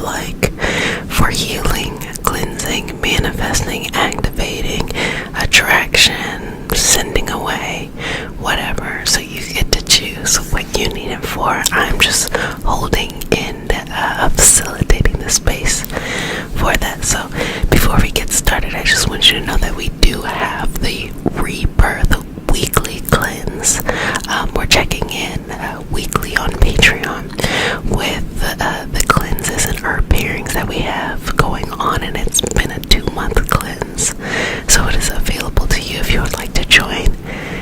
like for healing, cleansing, manifesting, activating, attraction, sending away, whatever. So you get to choose what you need it for. I'm just holding in, facilitating the space for that. So before we get started, I just want you to know that we do have the Rebirth weekly cleanse. We're checking in weekly on Patreon with the cleanses and herb pairings that we have going on, and it's been a 2-month cleanse, so it is available to you if you would like to join.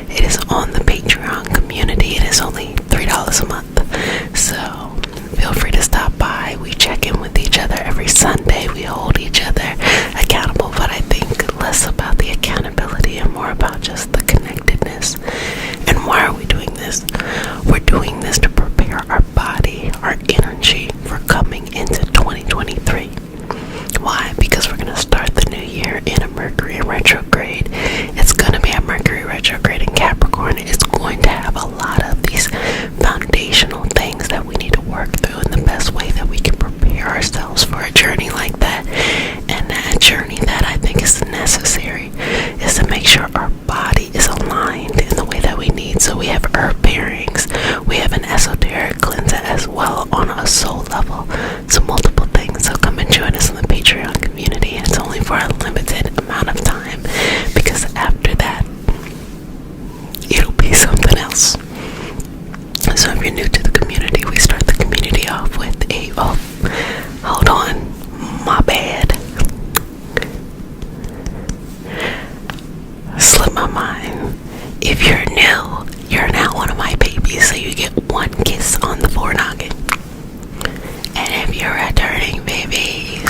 It is on the Patreon community. It is only $3 a month, so feel free to stop by. We check in with each other every Sunday. We hold each other accountable, but I think less about the accountability and more about just the connectedness. And why are we doing this? We're doing this to prepare our body, our energy for coming into 2023. Why? Because we're going to start the new year in a Mercury retrograde. It's going to be a Mercury retrograde in Capricorn. It's going to have a lot of these foundational things that we need to work through, and the best way that we can prepare ourselves for a journey like that, and a journey that I think is necessary, is to make sure our body is aligned in the way that we need. So we have herb pairings, we have an esoteric cleanser as well on a soul level. So multiple things. So come and join us in the Patreon community. It's only for a limited amount of time, because after that it'll be something else. So if you're new to the community, we start the community off with hold on, my bad, slipped my mind. If you're new, you're now one of my babies, so you get one kiss on the forenoggin. And if you're returning babies,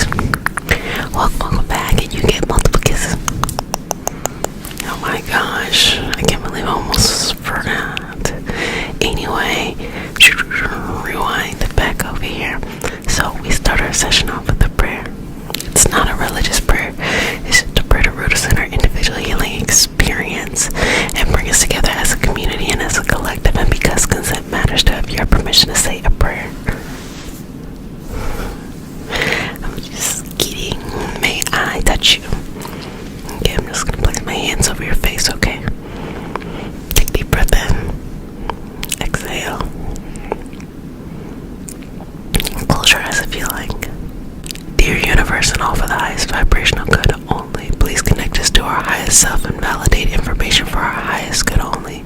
welcome back, and you get multiple kisses. Oh my gosh, I can't believe I almost forgot. Anyway, rewind back over here. So we start our session off with a prayer. It's not a religious prayer. It's just a prayer to root us in our individual healing experience and bring us together as a community and as a collective. And because consent matters, to have your permission to say a prayer. I'm just kidding. May I touch you? Okay, I'm just gonna place my hands over your face, okay? Take a deep breath in. Exhale. Close your eyes if you like. Dear universe, and all for the highest vibrational good only, please connect us to our highest self and validate information for our highest good only.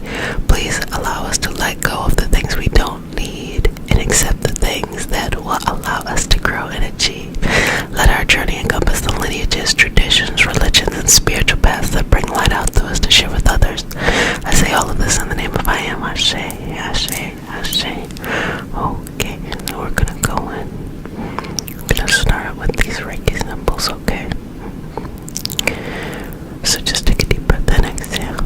Please allow us to let go of the things we don't need and accept the things that will allow us to grow and achieve. Let our journey encompass the lineages, traditions, religions, and spiritual paths that bring light out to us to share with others. I say all of this in the name of I am. Ashe, Ashe, Ashe. Okay, now we're gonna go in. I'm gonna start with these Reiki symbols, okay? So just take a deep breath in, exhale.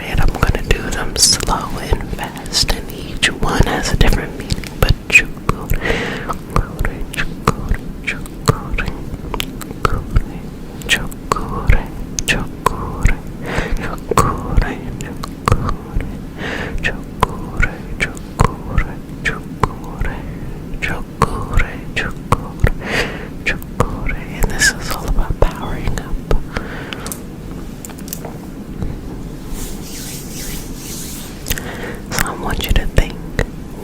And I'm gonna do them slow and fast, and each one has a different meaning, but and this is all about powering up. So I want you to think,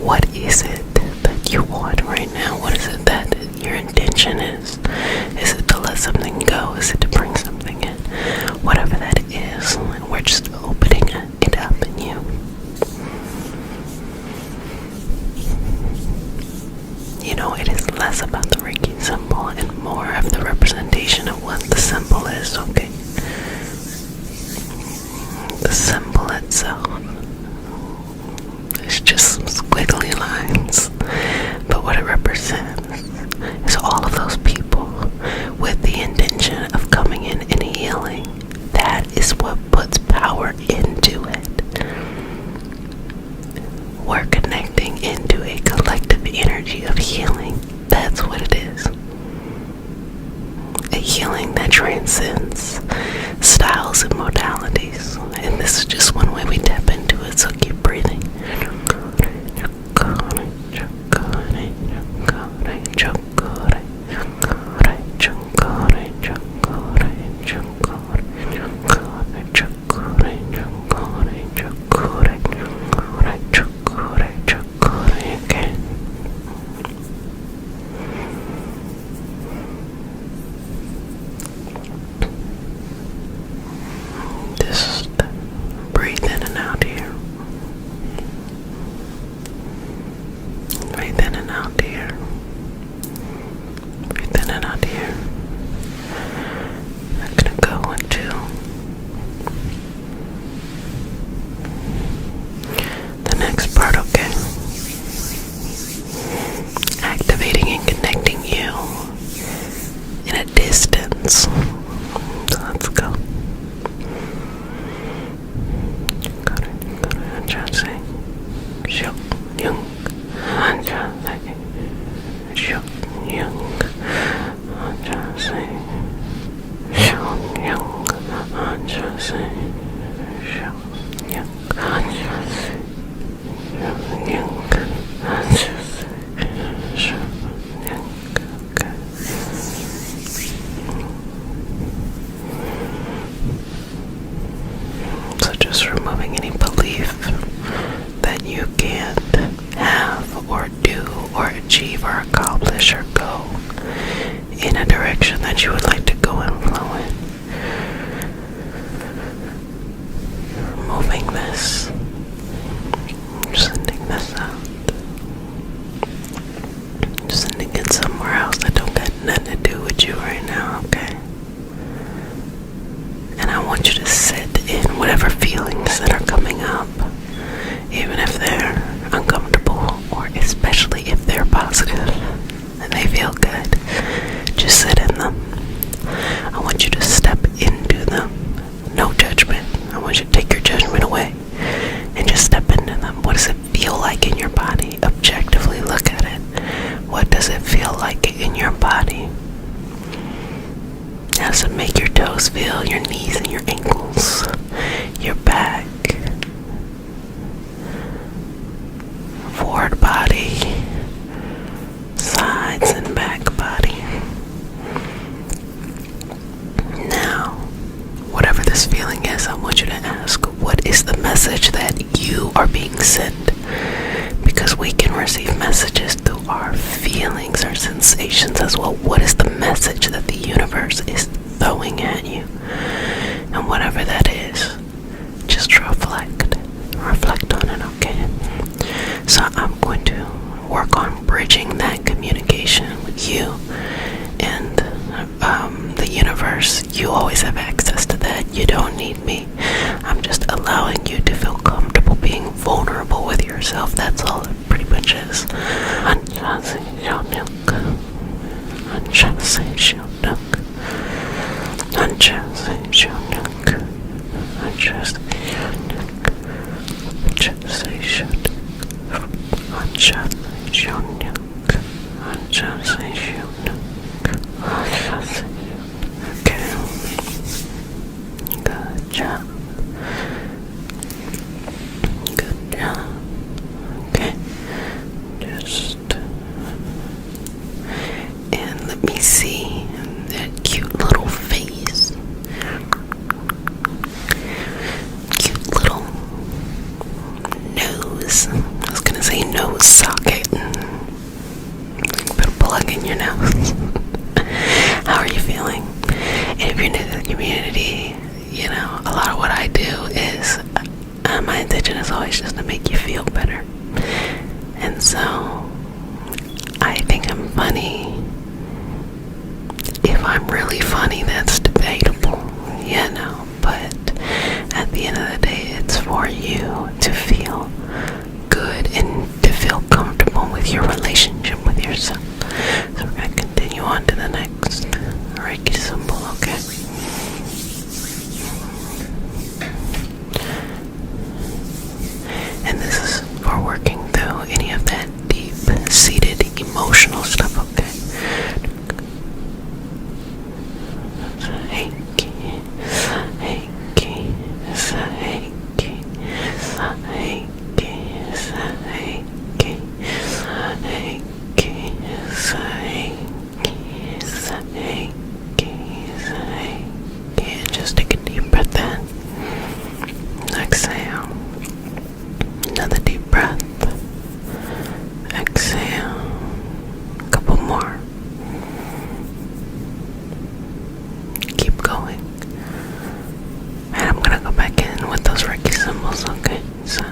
what is it that you want right now? What is it that your intention is? Is it to let something go? Is it to bring something in? Whatever that is, we're just opening it up in you. You know, it is less about the Reiki symbol and more of the representation of what the symbol is, okay? The symbol itself is just some squiggly lines, but what it represents is all of those people with the intention of coming in and healing. That is what puts power into it. We're connecting into a collective energy of healing. That's what it is. A healing that transcends styles and modalities. And this is just one way it, so keep breathing. Just breathe in and out here. Breathe in and out here. Breathe in and out here. I'm gonna go into the next part, okay? Activating and connecting you in a distance. So let's go. So just removing any belief that you can't have or do or achieve or accomplish or go in a direction that you would like to go and flow in. Removing this, sending this out, sending it somewhere else that don't got nothing to do with you right now, okay? And I want you to sit in whatever feelings that are coming up, even if they're uncomfortable or especially if they're positive and they feel good. Just sit in them. I want you to step into them. No judgment. I want you to take your judgment away and just step into them. What does it feel like in your body? Objectively look at it. What does it feel like in your body? How does it make your toes feel, your knees and your ankles, your back, forward body, sides and back body? Now, whatever this feeling is, I want you to ask, what is the message that you are being sent? Because we can receive messages through our feelings, our sensations as well. What is the message that the universe is throwing at you? And whatever that is, just reflect on it, okay? So I'm going to work on bridging that communication with you and the universe. You always have access to that. You don't need me. I'm just allowing you to feel comfortable being vulnerable with yourself. That's all it pretty much is. Okay. Good job. Good job. Okay. Just and let me see that cute little face. Cute little nose. I was gonna say nose socket. Put a plug in your nose. How are you feeling? And if you're new to the community, you know, a lot of what I do is my intention is always just to make you feel better. And so I think I'm funny. If I'm really funny, that's debatable, you know, but at the end of the day, it's for you to feel good and to feel comfortable with your relationship with yourself. So we're going to continue on to the next Reiki symbol, okay? And this is for working through any of that deep-seated emotional stuff, okay? Reiki, Reiki, Reiki, symbols, okay? So,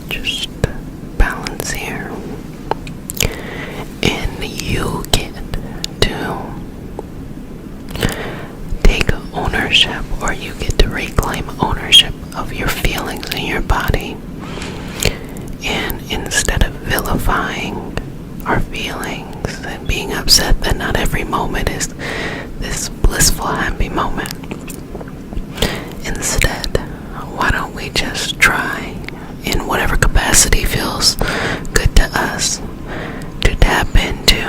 just balance here, and you get to take ownership, or you get to reclaim ownership of your feelings in your body. And instead of vilifying our feelings and being upset that not every moment is this blissful, happy moment, instead, why don't we just try, in whatever capacity feels good to us, to tap into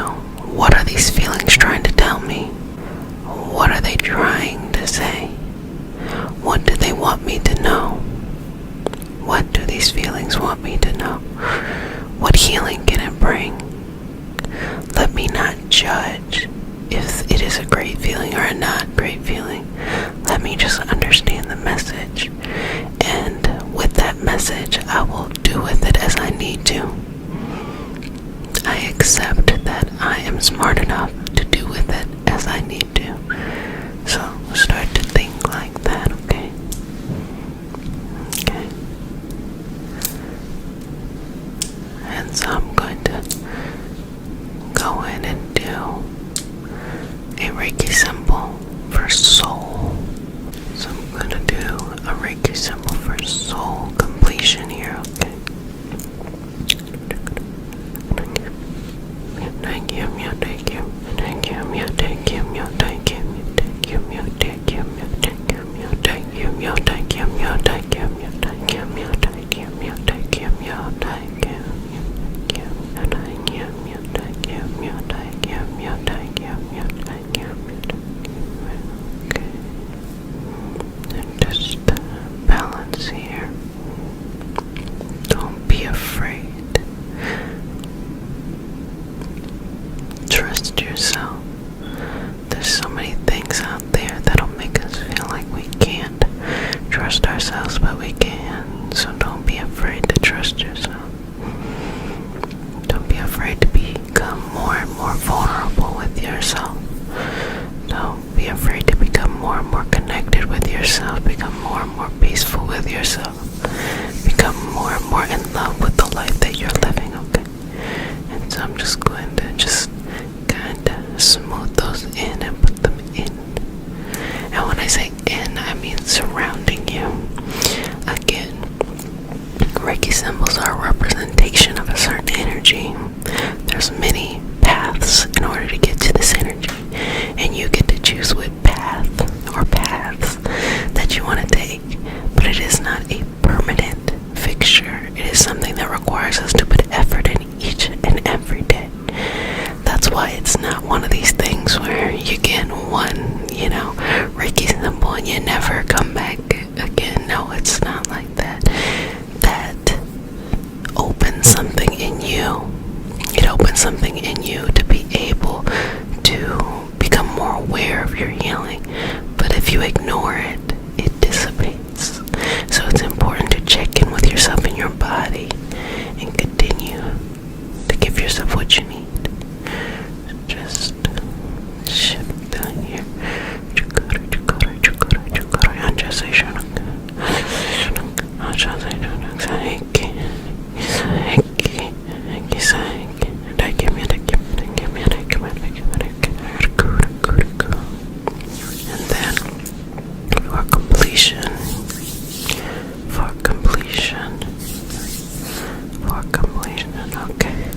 what are these feelings trying to tell me? What are they trying to say? What do they want me to know? What do these feelings want me to know? What healing can it bring? Let me not judge if it is a great feeling or a not great feeling. Let me just understand the message. And with that message, I will do with it as I need to. I accept that I am smart enough to do with it as I need to. So start to think like that, okay? Okay. And so I'm going to go in and do a Reiki symbol for soul. So I'm going to do a Reiki symbol for soul completion here, okay? Thank you, thank you, thank you, thank you, thank you, thank you, thank you, thank you, thank you, thank you, thank you, thank you, thank you, thank you, thank just balance here. Don't be afraid. Trust yourself. There's so many things out there that'll make us feel like we can't trust ourselves, but we can. So don't be afraid to trust yourself. Don't be afraid to become more and more vulnerable with yourself. Don't be afraid to become more and more connected with yourself. Become more and more peaceful with yourself. Become more and more in love with the life that you're living, okay? And so I'm just going to kind of smooth those in and put them in. And when I say in, I mean surrounding you. Again, Reiki symbols are a representation of a certain energy. There's many paths in order to get to this energy, and you get to choose what path or paths that you want to take. But it is not a permanent fixture. It is something that requires us to put effort in each and every day. That's why it's not one of these things where you get one, Reiki symbol and you never come back again. No, it's not like that. That opens something in you. It opens something in you to be able to become more aware of your healing. But if you ignore it, it dissipates. So it's important to check in with yourself and your body and continue to give yourself what you need. Just shift down here. And then for completion, okay.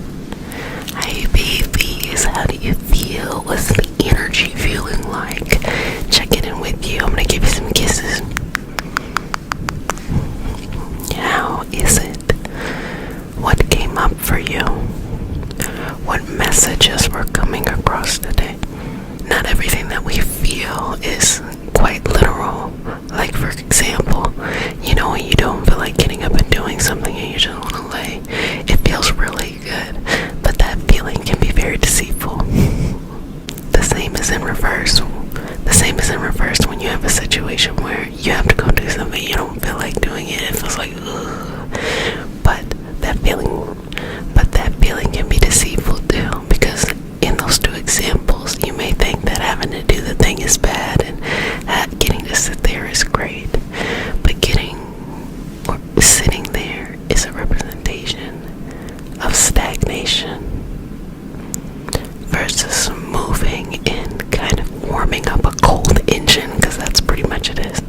Hey babies, how do you feel? What's the energy feeling like? Checking in with you. I'm gonna give you some kisses. How is it? What came for you? What messages were coming across today? Not everything that we feel is quite literal. Like, for example, when you don't feel like getting up and doing something and you just want to lay, it feels really good, but that feeling can be very deceitful. The same is in reverse. When you have a situation where you have to go do something, you don't feel like doing it. It feels like, ugh. But that feeling can be deceitful too, because in those two examples, you may think that having to do the thing is bad and that getting to sit there is great, but sitting there is a representation of stagnation versus moving and kind of warming up a cold engine, because that's pretty much it is.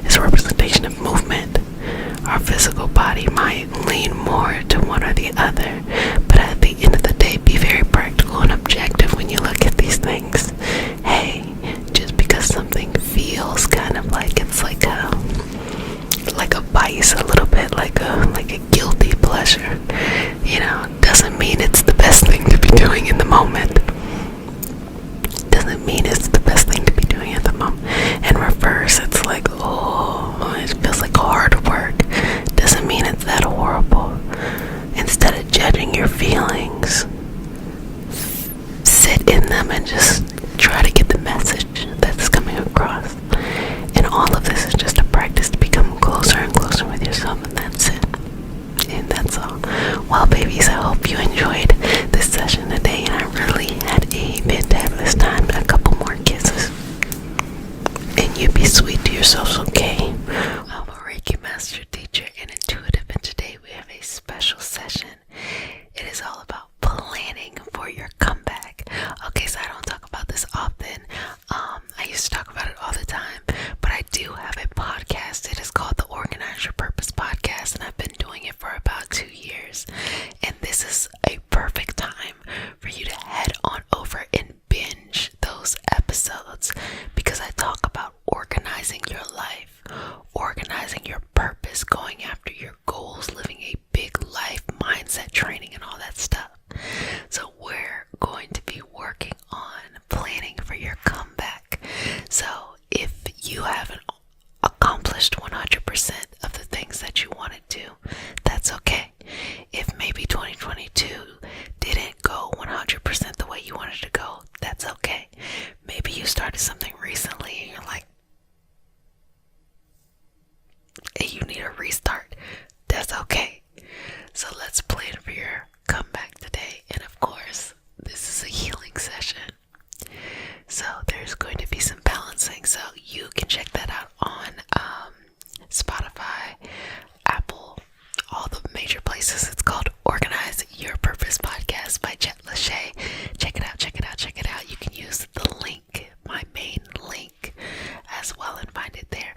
It's a representation of movement. Our physical body might lean more to one or the other, but at the end of the day, be very practical and objective when you look at these things. Hey, just because something feels kind of like it's like a vice, a little bit like a guilty pleasure, doesn't mean it's the best thing to be doing in the moment. Doesn't mean it's the best thing to be doing at the moment. In reverse, it's like, oh, it feels like hard work. Doesn't mean it's that horrible. Instead of judging your feelings, sit in them and just try to get the message that's coming across. And all of this is just a practice to become closer and closer with yourself, and that's it. And that's all. Well, babies, I hope you enjoyed this session today, and I really had a fantabulous time. A couple more kisses, and you be sweet to yourselves, okay? I'm a Reiki master teacher and intuitive, and today we have a special session. It is all about planning for your comeback. Okay, so I don't talk about this often. I used to talk about it all the time, but I do have a podcast. It is called the Organize Your Purpose podcast, and I've been doing it for about 2 years. And this is a perfect time for you to head on over and binge those episodes, because I talk about organizing your life, organizing your purpose, going after your goals, living a big life, mindset training, and all that stuff. So we're going to be working on planning for your comeback. So if you haven't accomplished 100% of the things that you want to do, that's okay. If maybe 2022 didn't go 100% the way you wanted to go, that's okay. Maybe you started something recently and you're like, hey, you need a restart. That's okay. So let's plan for your comeback today. And of course, this is a healing session, so there's going to be some balancing. So you can check that out on Spotify, Apple, all the major places. It's called Organize Your Purpose podcast by Jet Lachey. Check it out. You can use the link, my main link, as well, and find it there.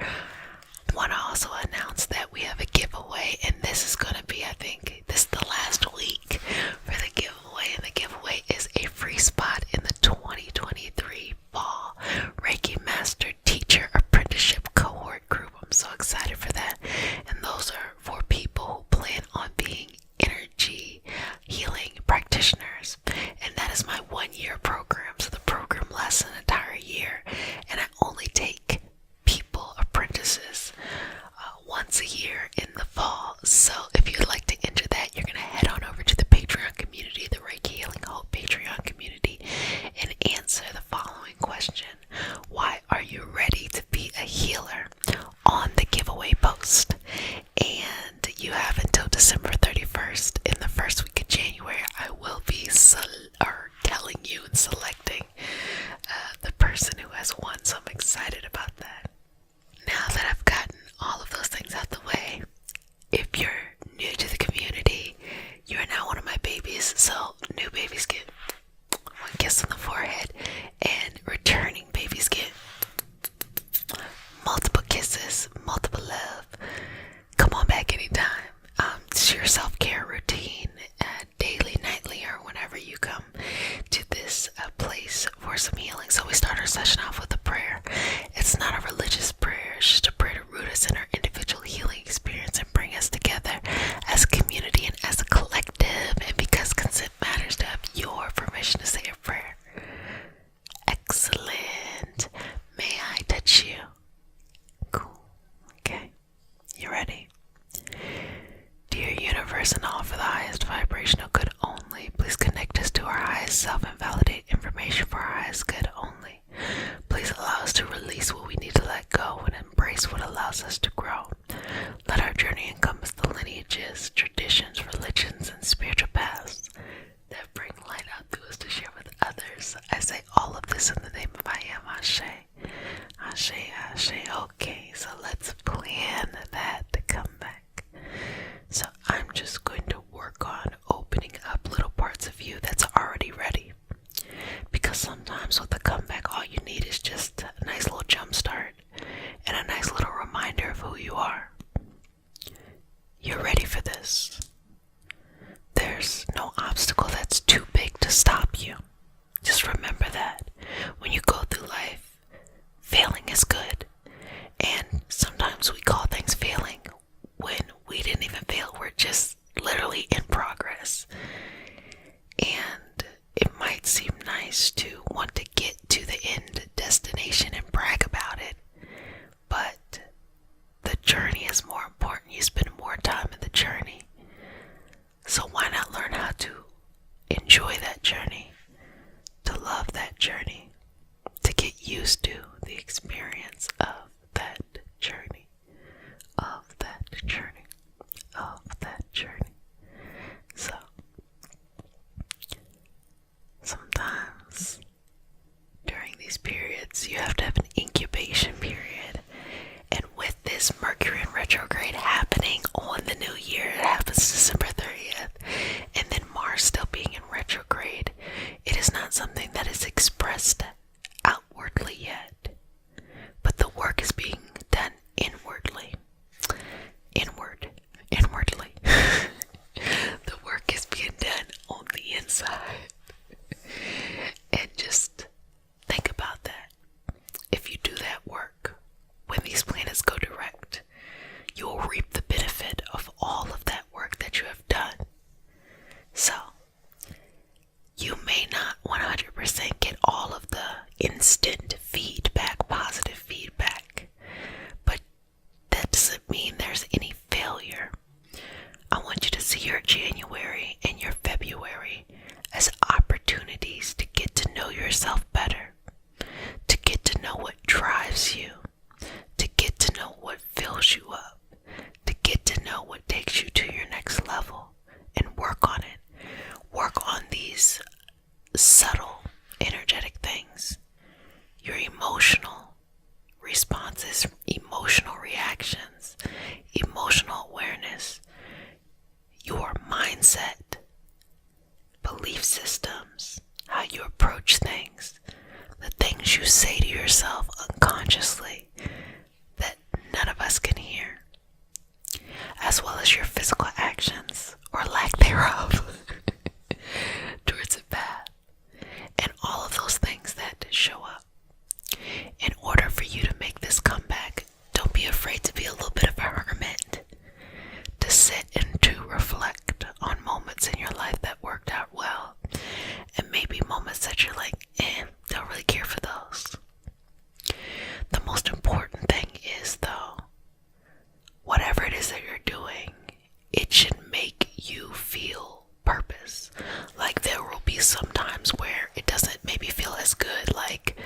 Want to also announce that we have a giveaway, and this is going to be, I think, this is the last week there's no obstacle that's too big to stop you. Just remember that when you go through life, failing is good. And sometimes we call things failing when we didn't even fail. We're just literally in progress. And it might seem nice to want to get to the end destination and brag about it, but the journey is more important. You spend more time in the journey. So why not learn how to enjoy that journey, to love that journey, to get used to the experience of that journey, of that journey, of that journey. So sometimes during these periods, you have to have an incubation period. And with this Mercury in retrograde happening on the new year, it happens December 30th, and then Mars still being in retrograde, it is not something that is expressed outwardly yet, but the work is being done inwardly. Inwardly. The work is being done on the inside. And just think about that. If you do that work, when these planets go direct, you will reap the benefit of all of that work that you have done. So, you may not 100% get all of the instant feedback, positive feedback, but that doesn't mean there's any failure. I want you to see your January and your February as opportunities to get to know yourself better, to get to know what drives you, to get to know what fills you up, to get to know what takes you to your next level, and work on it. Work on these subtle energetic things, your emotional responses, emotional reactions, emotional awareness, your mindset, belief systems, how you approach things, the things you say to yourself unconsciously that none of us can hear, as well as your physical actions or lack thereof towards a path, and all of those things that show up. In order for you to make this comeback, don't be afraid to be a little bit of a hermit, to sit and to reflect on moments in your life that worked out well, and maybe moments that you're like, don't really care for those. The most important thing is, though, whatever it is that you're doing, it should make you feel purpose. Like, there will be some times where it doesn't maybe feel as good, like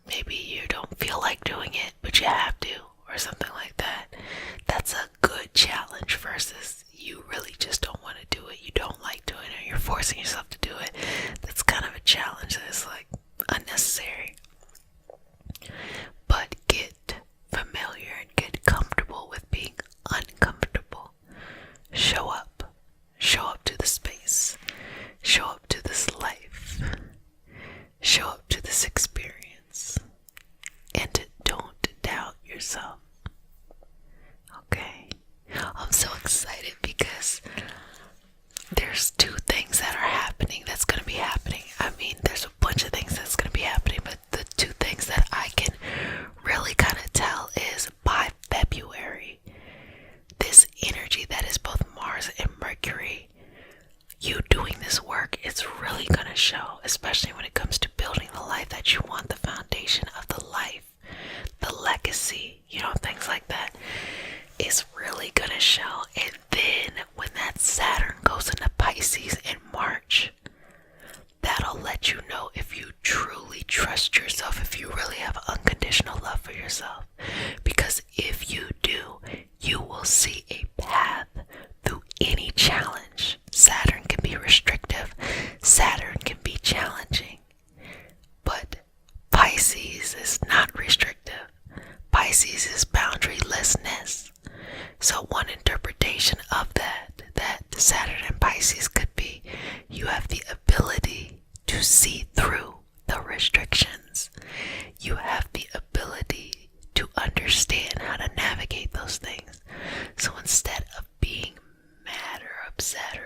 maybe you don't feel like doing it, but you have to, or something like that. That's a good challenge versus you really just don't want to do it, you don't like doing it, you're forcing yourself to do it. That's kind of a challenge that's like unnecessary. But get familiar and get comfortable with being uncomfortable. Show up to the space, show up to this life, show up to this experience, and don't doubt yourself. Okay, I'm so excited because there's two things that are happening that's going to be happening. I mean, there's a bunch of things that's going to be happening, but the two things that I can really kind of tell is by February, this energy that is both Mars and Mercury, you doing this work, it's really going to show, especially when it comes to building the life that you want, the foundation of the life, the legacy, things like that, is really going to show. And then when that Saturn goes into Pisces in March, that'll let you know if you truly trust yourself, if you really have unconditional love for yourself. Because if you do, you will see a path through any challenge. Saturn can be restrictive, Saturn can be challenging, but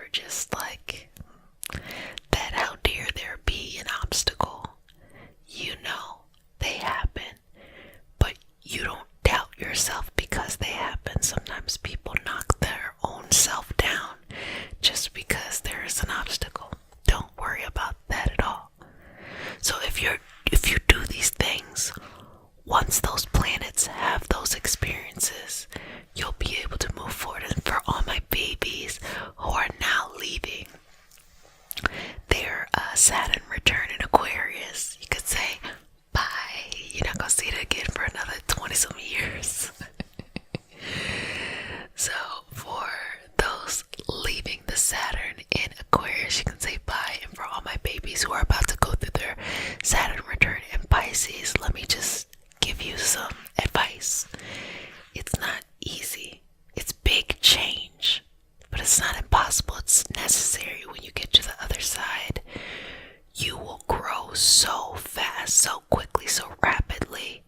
you're just like, that how dare there be an obstacle? You know they happen, but you don't doubt yourself because they happen. Sometimes people knock their own self down just because there is an obstacle. Don't worry about that at all. So if you do these things, once those planets have those experiences, you'll be able to move forward. And for all my babies who are now leaving their Saturn return in Aquarius, you could say bye. You're not gonna see it again for another 20 some years. So for those leaving the Saturn in Aquarius, you can say bye. And for all my babies who are about to go through their Saturn return in Pisces, let me just give you some advice. It's not easy. It's big change, but it's not impossible. It's necessary. When you get to the other side, you will grow so fast, so quickly, so rapidly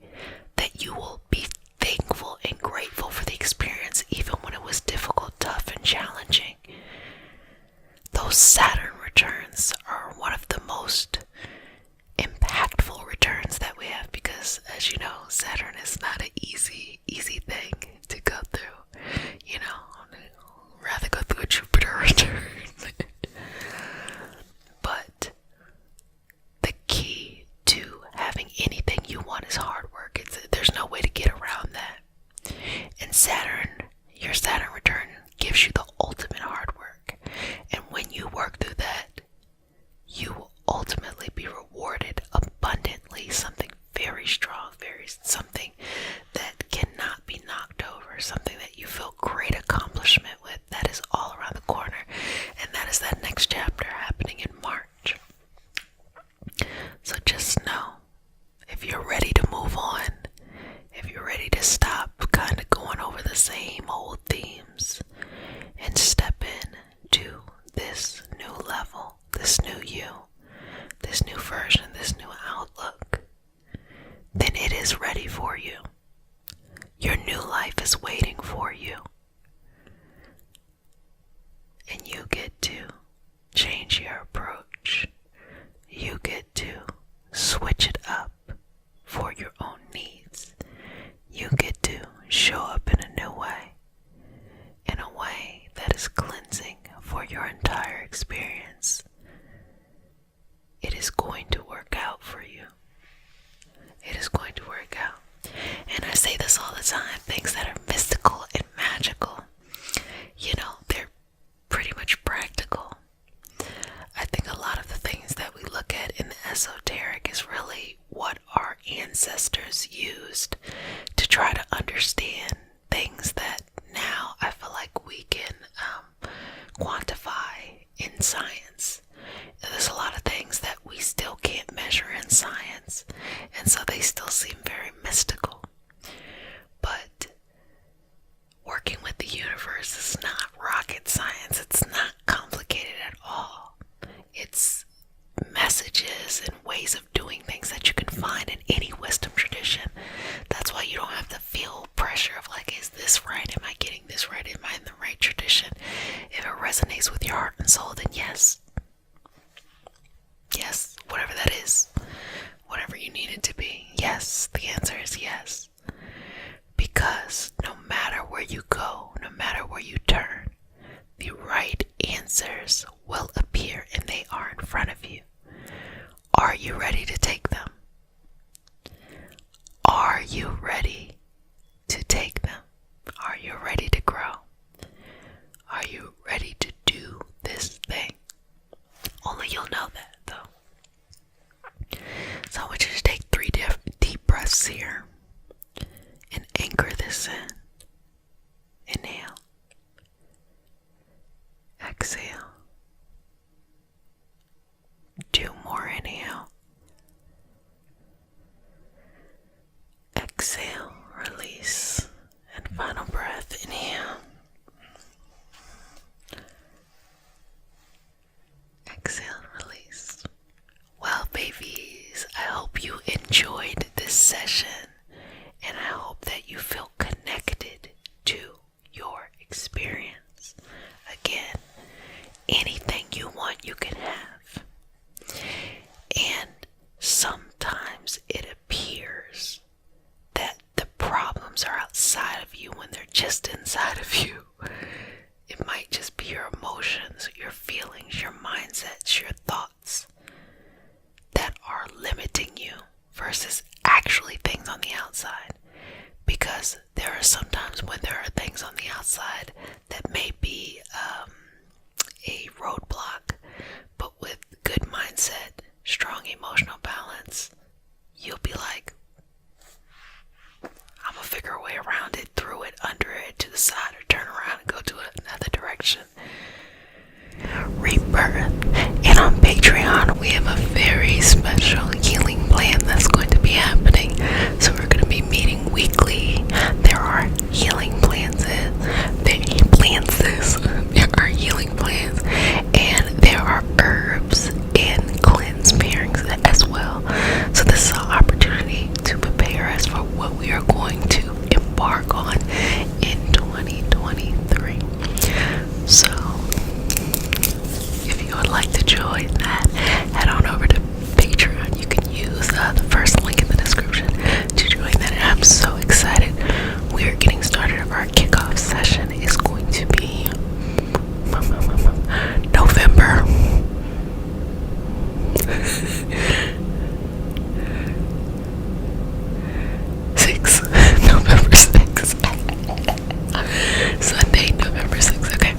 that you will be thankful and grateful for the experience, even when it was difficult, tough, and challenging. Those Saturn returns are one of the most impactful returns that we have because, as you know, Saturn is not an easy thing to go through. You know, I'd rather go through a Jupiter return. But the key to having anything you want is hard work. There's no way to get around that. And Saturn, your Saturn return gives you the ultimate hard work. And when you work through that, you will ultimately be rewarded abundantly. Something very strong, something that cannot be knocked over, something that you feel great accomplishment with. That is all around the corner. And that is that next chapter happening in March. So just know, if you're ready to move on, if you're ready to stop kind of going over the same old themes and step in to this new level, this new you, this new version, this new outlook, then it is ready for you. Your new life is waiting for you. And you get to change your approach. You get to switch it up for your own needs. You get to show up in a new way, in a way that is cleansing for your entire experience. It is going to work out for you. It is going to work out. And I say this all the time, things that are mystical and magical, you know, they're pretty much practical. I think a lot of the things that we look at in the esoteric is really what our ancestors used to try to understand things that now I feel like we can quantify in science. There's a lot of things that we still can't measure in science, and so they still seem very mystical. But working with the universe is not rocket science. It's not complicated at all. It's messages and ways of doing things that you can find in any wisdom tradition. That's why you don't have to feel pressure of like, is this right? Am I getting this right? Am I in the right tradition? If it resonates with your heart and soul, then yes. Yes, whatever that is. Whatever you need it to be. Yes, the answer is yes. Because no matter where you go, no matter where you turn, the right answers will appear, and they are in front of you. Are you ready to take them? Are you ready to take them? Are you ready to grow? Are you ready to do this thing? Only you'll know that, though. So I want you to take 3 deep breaths here and anchor this in. Inhale. Exhale. 2 more. Inhale. Exhale. Release. And final breath. Inhale. Exhale. Release. Well, babies, I hope you enjoyed this session, and I hope that you feel connected to your experience. Again, enjoyed that, head on over to Patreon. You can use the first link in the description to join that. And I'm so excited. We are getting started. Our kickoff session is going to be November 6th. November 6th. Sunday, November 6th. Okay.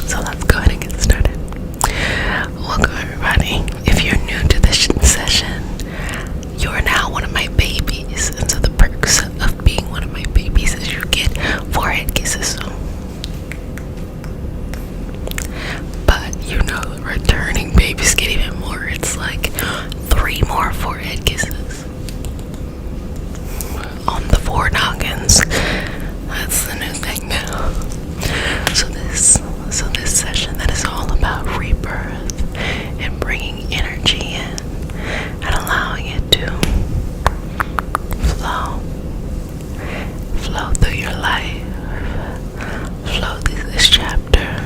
So let's go ahead and get started. Welcome everybody. If you're new to this session, you are now one of my babies. And so the perks of being one of my babies is you get forehead kisses. But you know, returning babies get even more. It's like 3 more forehead kisses on the 4 noggins. That's the new thing now. So this session that is all about rebirth and bringing energy in and allowing it to flow through your life, flow through this chapter,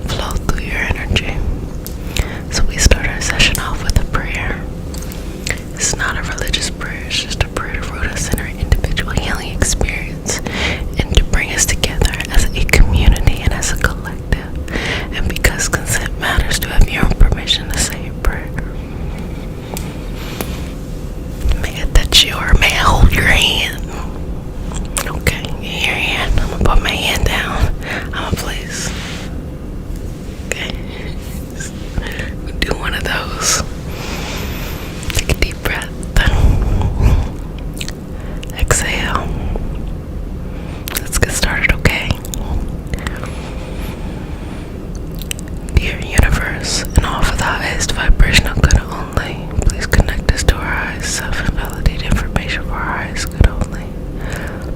flow through your energy. So we start our session off with a prayer. It's not a religious prayer, it's just a prayer to root us in our individual healing experience and to bring us together as a community and as a collective. And because consent matters, to have your own permission to say a prayer. May I touch you, or may I hold your hand? Okay, your hand. I'm gonna put my hand down. I'm gonna place. Okay. We'll do one of those. Take a deep breath. Exhale. Let's get started, okay? Dear universe, and all for the highest vibrational good only, please connect us to our highest self and validate information for our highest good only.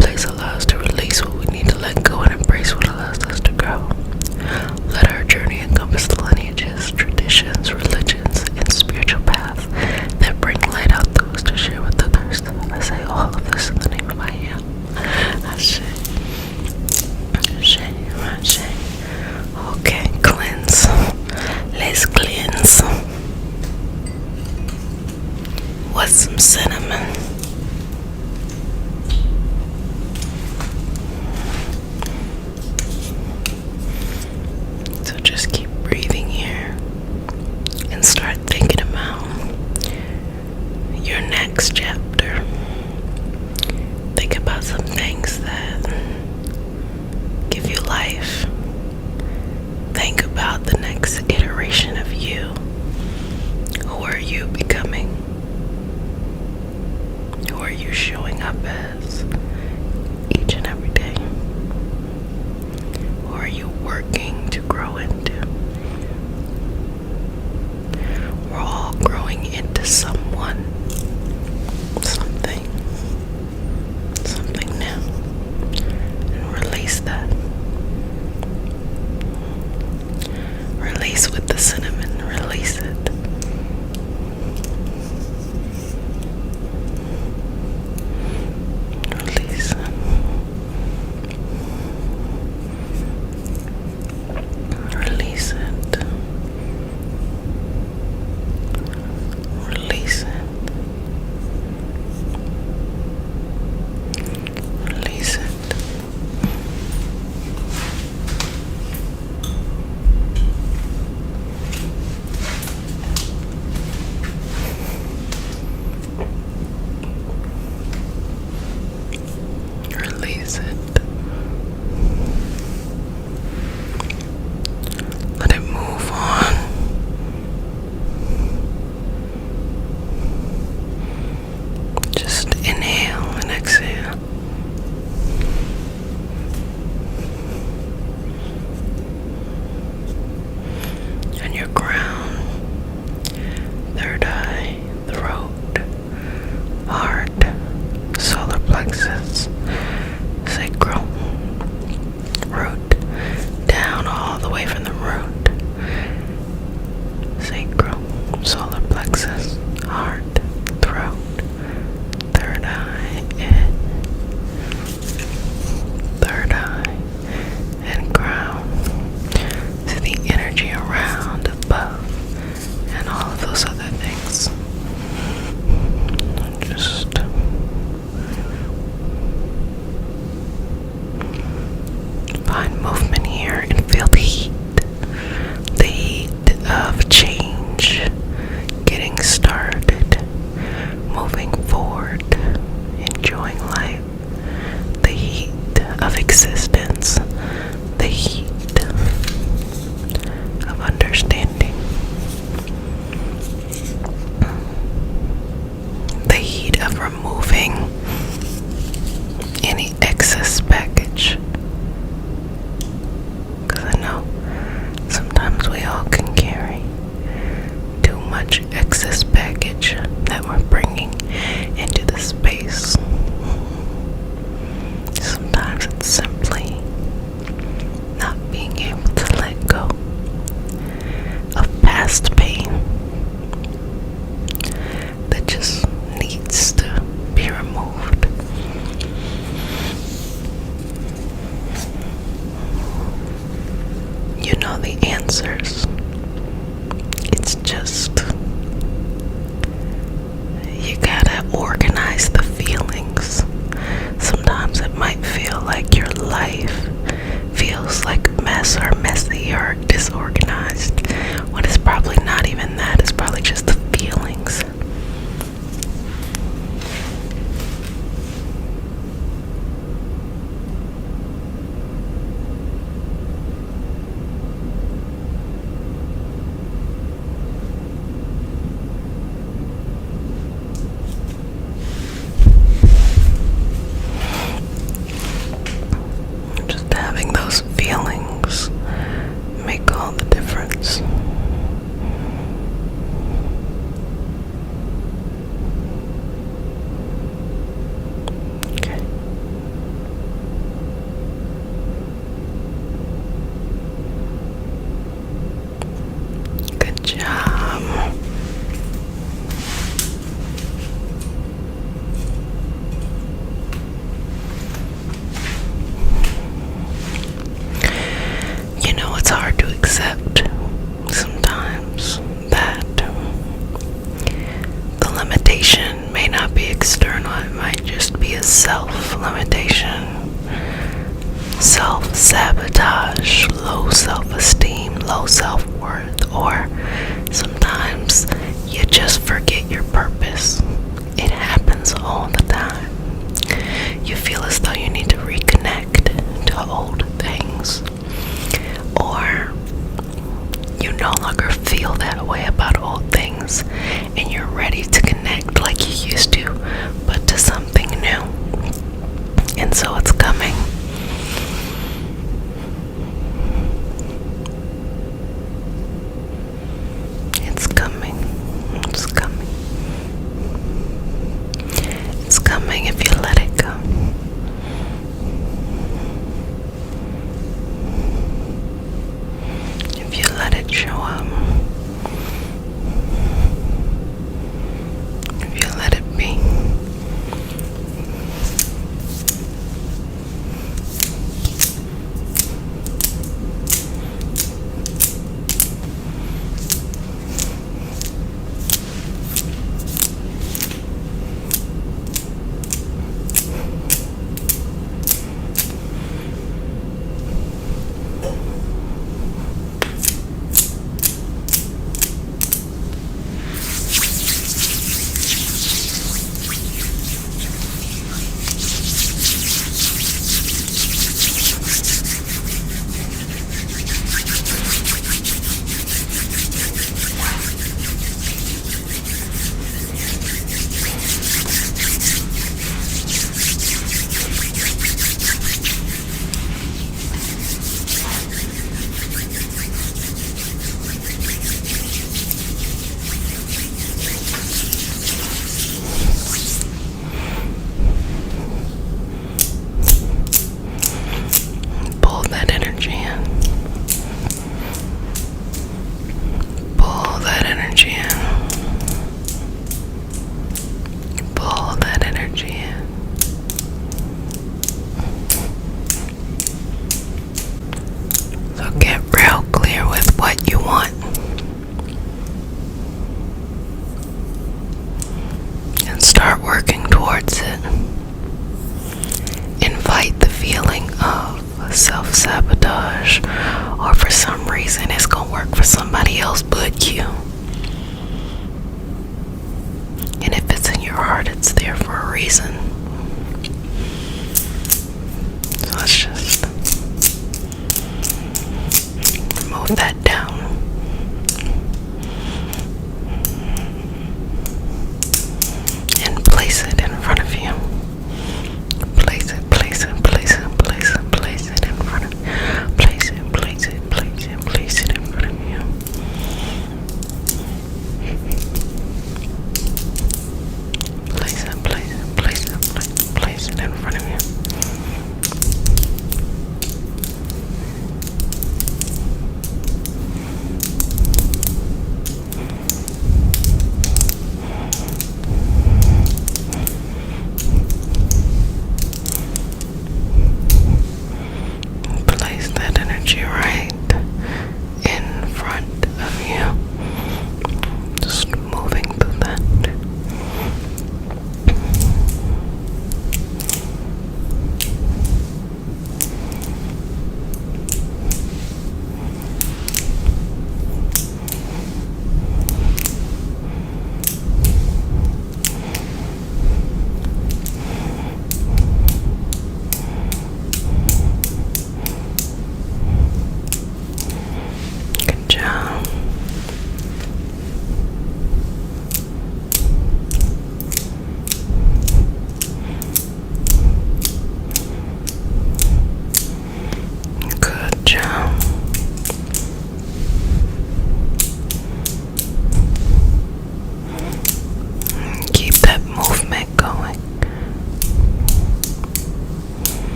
Please allow us to release what we need to let go and embrace what allows us to grow. Let our journey encompass the lineages, traditions, religions, and spiritual paths that bring light out those to share with others. I say all of this in the name of I am. Ashe. Ashe. Ashe. Okay, cleanse. Let's cleanse. What's some cinnamon? So just keep breathing here and start thinking about your next chapter. Think about some things that give you life. Think about the next iteration of you. Who are you becoming? Who are you showing up as each and every day? Who are you working to grow into? We're all growing into someone, something new. And release that. Release with the cinnamon. Release it. Release it. Release it. Release it. Release it. answers. It's just, you gotta organize the feelings. Sometimes it might feel like your life feels like a mess or messy or disorganized, when it's probably not even that. It's probably just the feelings. Just having those feelings make all the difference. Okay. Good job. You know, it's hard to accept sometimes that the limitation may not be external, it might just be a self-limitation. Self-sabotage, low self-esteem, low self-worth, or sometimes you just forget your purpose. It happens all the time. You feel as though you need to reconnect to old things, or you no longer feel that way about old things and you're ready to connect like you used to, but to something new. And so it's coming. It's coming. It's coming. It's coming if you let it go. If you let it show up. If you let it be. Pull that energy in. Pull that energy in. Pull that energy in. So get real clear with what you want. And start working towards it. Invite the feeling of self-sabotage, or for some reason it's gonna work for somebody else but you. And if it's in your heart, it's there for a reason. So let's just move that down. And place it in front of you. Place it, place it, place it, place it, place it in front of you. Place it, place it, place it, place it in front of you. Place it, place it, place it,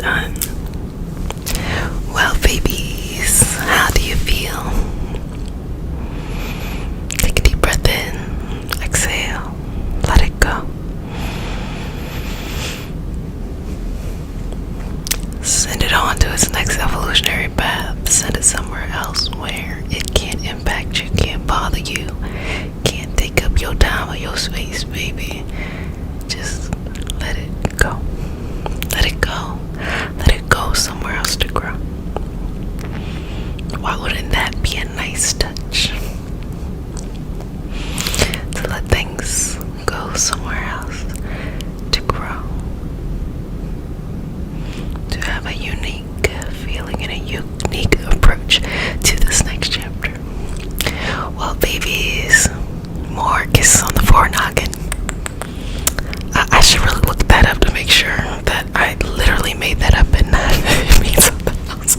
done. Well, babies, how do you feel? Take a deep breath in, exhale, let it go. Send it on to its next evolutionary path. Send it somewhere else where it can't impact you, can't bother you, can't take up your time or your space, baby. Just let it go. Let it go. Let it go somewhere else to grow. Why wouldn't that be a nice touch? To let things go somewhere else to grow. To have a unique feeling and a unique approach to this next chapter. Well, babies, more kisses on the forenoggin. I should really look that up to make sure that I literally made that up and not it means something else.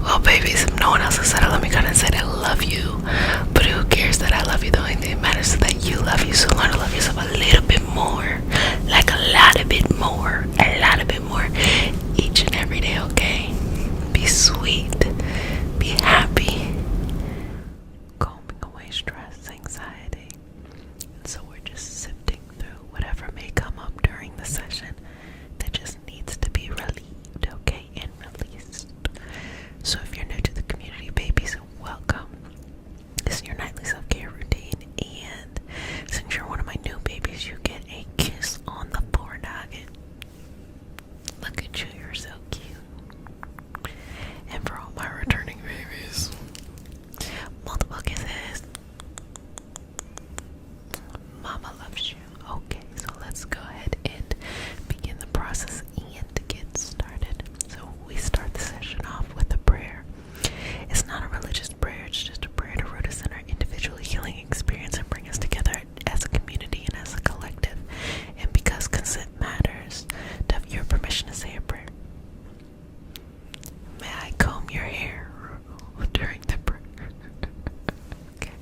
Well, babies, if no one else has said it, let me go ahead and say that I love you. But who cares that I love you? The only thing that matters is that you love you. So learn to love yourself a little bit more. Like a lot of bit more. A lot of bit more. Each and every day, okay? Be sweet. Be happy. Combing away stress, anxiety. And so we're just sifting through whatever may come up during the session that just needs to be relieved, okay, and released. So if you're new to the community, babies, welcome. This is your nightly self-care routine, and since you're one of my new babies, you get a kiss on the forehead. Look at you, you're so cute. And for all my returning babies, multiple kisses. Mama loves you. Okay, so let's go ahead and begin the process and to get started. So we start the session off with a prayer. It's not a religious prayer, it's just a prayer to root us in our individual healing experience and bring us together as a community and as a collective. And because consent matters, to have your permission to say a prayer. May I comb your hair during the prayer? Okay.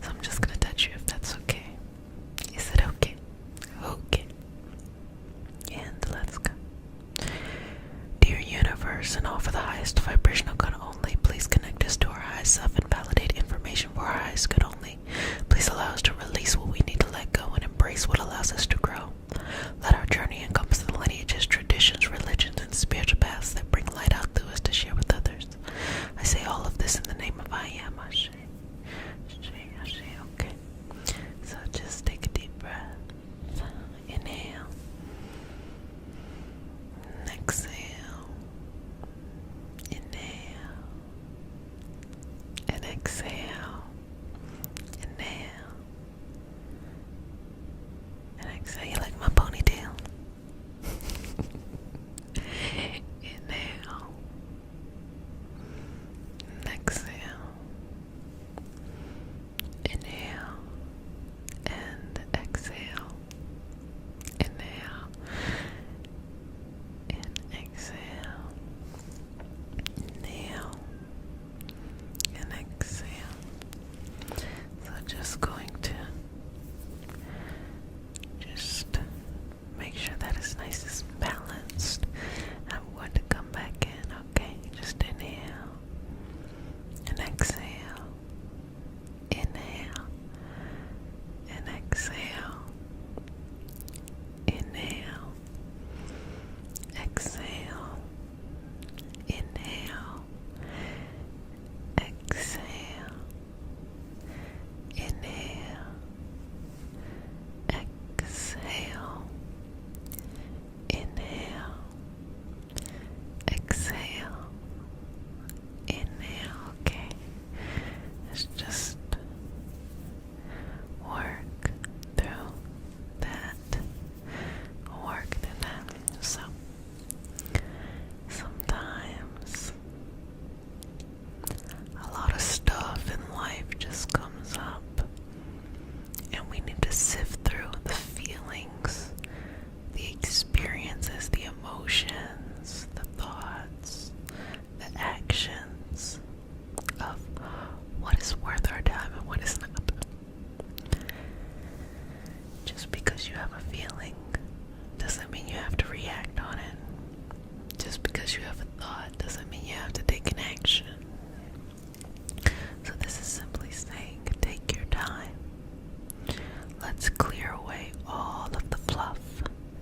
So I'm just gonna touch you if that's okay. Is it okay? Okay. And let's go. Dear universe, and all for the highest vibrational good only, please connect us to our highest self and validate information for our highest good only. Please allow us to release what we need to let go and embrace what allows us to grow. Let our journey encompass the lineages, traditions, religions, and spiritual paths that bring light out through us to share with others. I say all of this in the name of I am. Ashe. Ashe. Okay. So just take a deep breath. Inhale. Exhale. Inhale.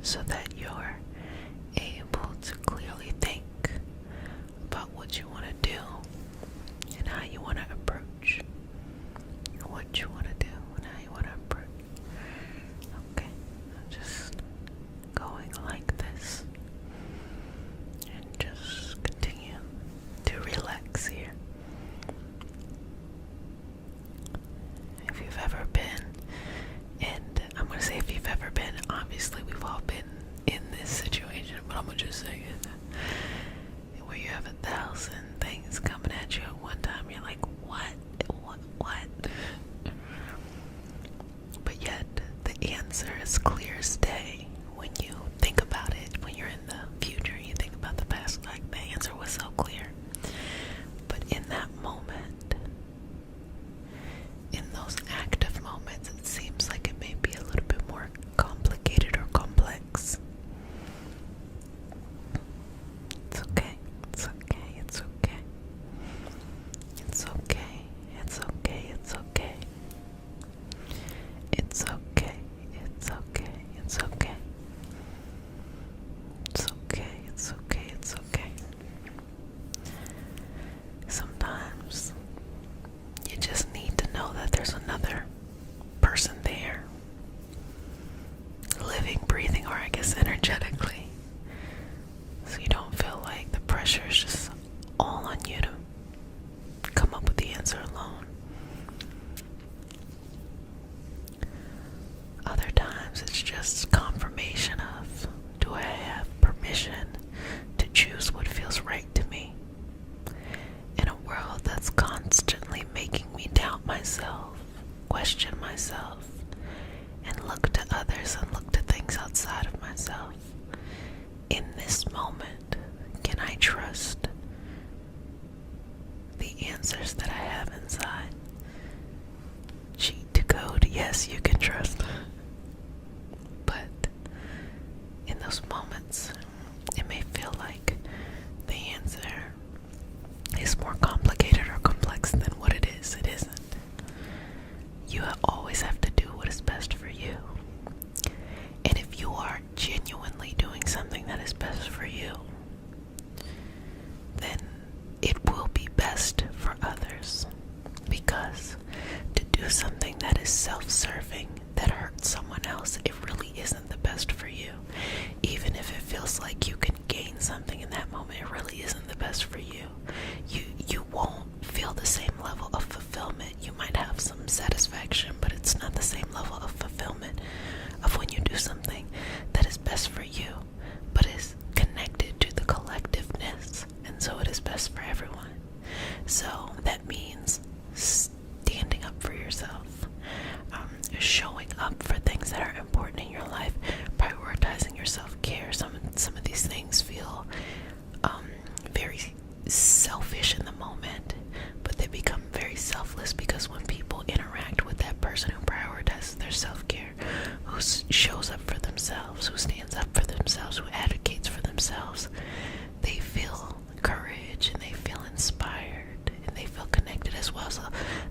so that you're able to clearly think about what you want to do and how you want to approach what you want to do and how you want to approach. Okay, just going like this and just continue to relax here. If you've ever been, and I'm going to say if you've ever been, obviously we've all been in this situation, but I'm going to just say it, where you have 1,000 things coming at you at one time. You're like, what? But yet, the answer is clear as day when you think about it. When you're in the future, you think about the past, like the answer was so clear. But in that moment, in those active moments, it seems like it may be a little bit more complicated or complex. It's okay. It's okay. It's okay. It's okay. It's okay. It's okay. It's okay. It's okay. It's okay. It's okay. It's okay. It's okay. Sometimes you just need to know that there's another person there, living, breathing, or I guess energetically, so you don't feel like the pressure is just all on you to come up with the answer alone. Other times it's just confirmation of, do I have permission to choose what feels right to me? In a world that's constantly making me doubt myself, question myself, and look to others and look to things outside of myself. In this moment, can I trust the answers that I have inside? Cheat to code, yes, you can trust. But in those moments, it may feel like the answer is more complicated or complex than what it is. It isn't. You always have to do what is best for you. And if you are genuinely doing something that is best for you, then it will be best for others. Because to do something that is self-serving, that hurts someone else, it really isn't the best for you. Even if it feels like you can gain something in that moment, it really isn't the best for you. You won't feel the same level of fulfillment. You might have some satisfaction, but it's not the same level of fulfillment of when you do something that is best for you, but is connected to the collectiveness, and so it is best for everyone. So that means standing up for yourself, showing up for things that are important in your life, prioritizing your self-care. Some of these things feel very selfish in the moment, but they become very selfless because when people interact with that person who prioritizes their self-care, who shows up for themselves, who stands up for themselves, who advocates for themselves, they feel courage and they feel inspired and they feel connected as well. So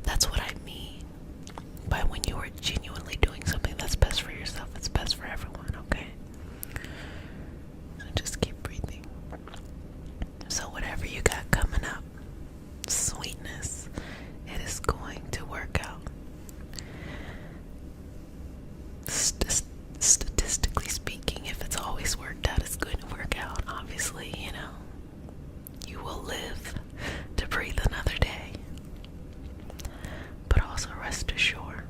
that's what I mean by when you are genuinely doing something that's best for yourself, it's best for everyone, okay? So just keep breathing. So whatever you got coming up, sweetness, it is going to work out. Statistically speaking, if it's always worked out, it's going to work out. Obviously, you will live to breathe another day. But also rest assured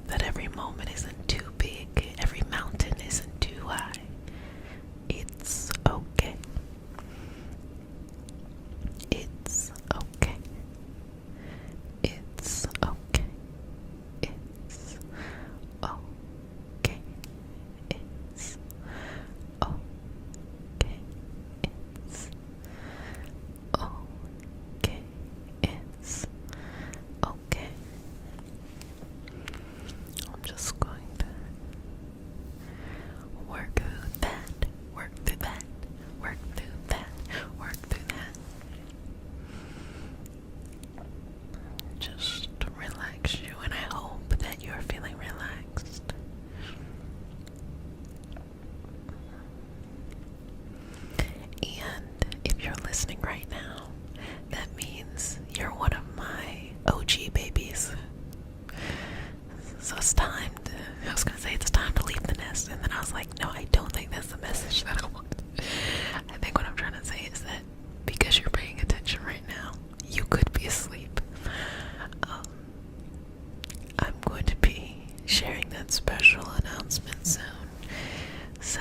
that every moment isn't too big, every mountain was like, no, I don't think that's the message that I want. I think what I'm trying to say is that because you're paying attention right now, you could be asleep. I'm going to be sharing that special announcement soon. So,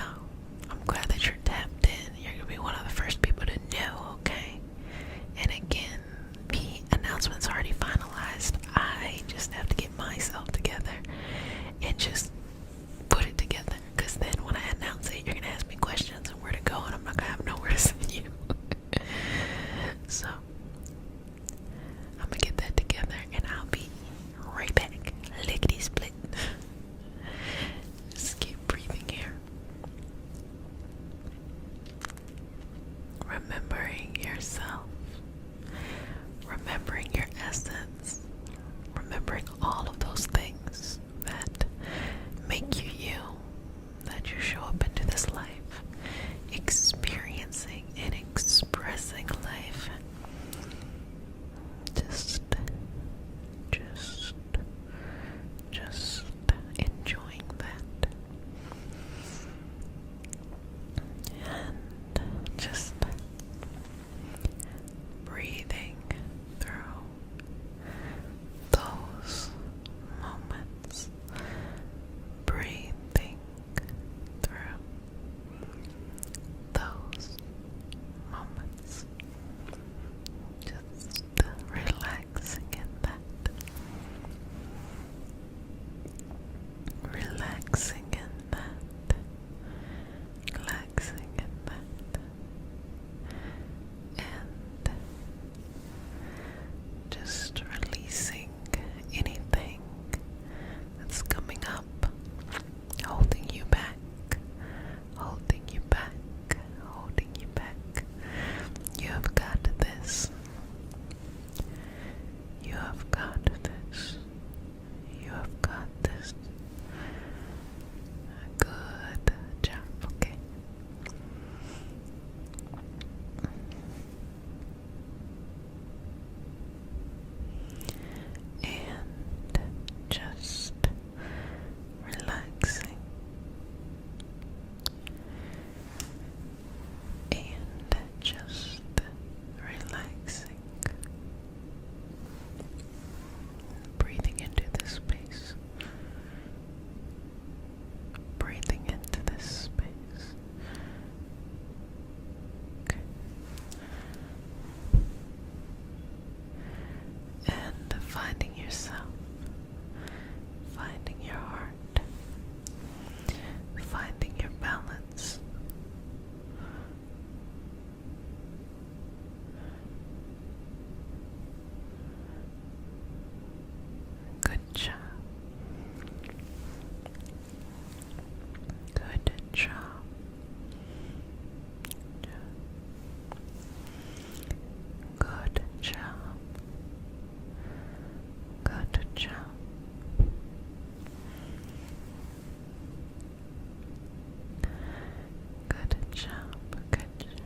I'm glad that you're tapped in. You're going to be one of the first people to know, okay? And again, the announcement's already finalized. I just have to get myself together and just put it together. Because then when I announce it, you're going to ask me questions and where to go, and I'm not going to have nowhere to send you. So, I'm going to get that together, and I'll be right back. Lickety split. Just keep breathing here. Remembering yourself. Remembering your essence. Remembering all of those things that make you you. That you show up into this life. Experiencing and expressing life. Just enjoying that. And just breathing through those moments. Breathing through those moments. Just relaxing in that. Relaxing in that. Relaxing in that. And just releasing anything that's coming up, holding you back, holding you back, holding you back. You have got this. You have got this. You have got this. Good job, okay? And just relaxing. And just relaxing. Breathing into this space. Breathing into this space. Okay. And finding yourself. Finding your heart. Finding your balance. Good job. Good job. Good job. Good job. Good job. Good job.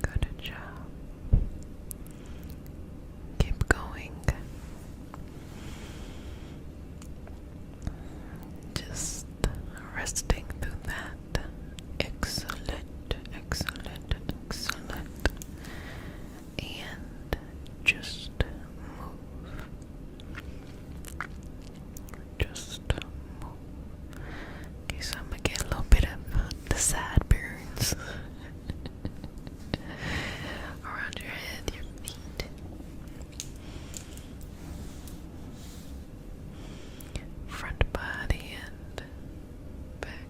Good job. Keep going. Just resting through that. Excellent, excellent, excellent. And just move. Just move. Okay, so I'm gonna get a little bit of the sideburns around your head, your feet. Front body and back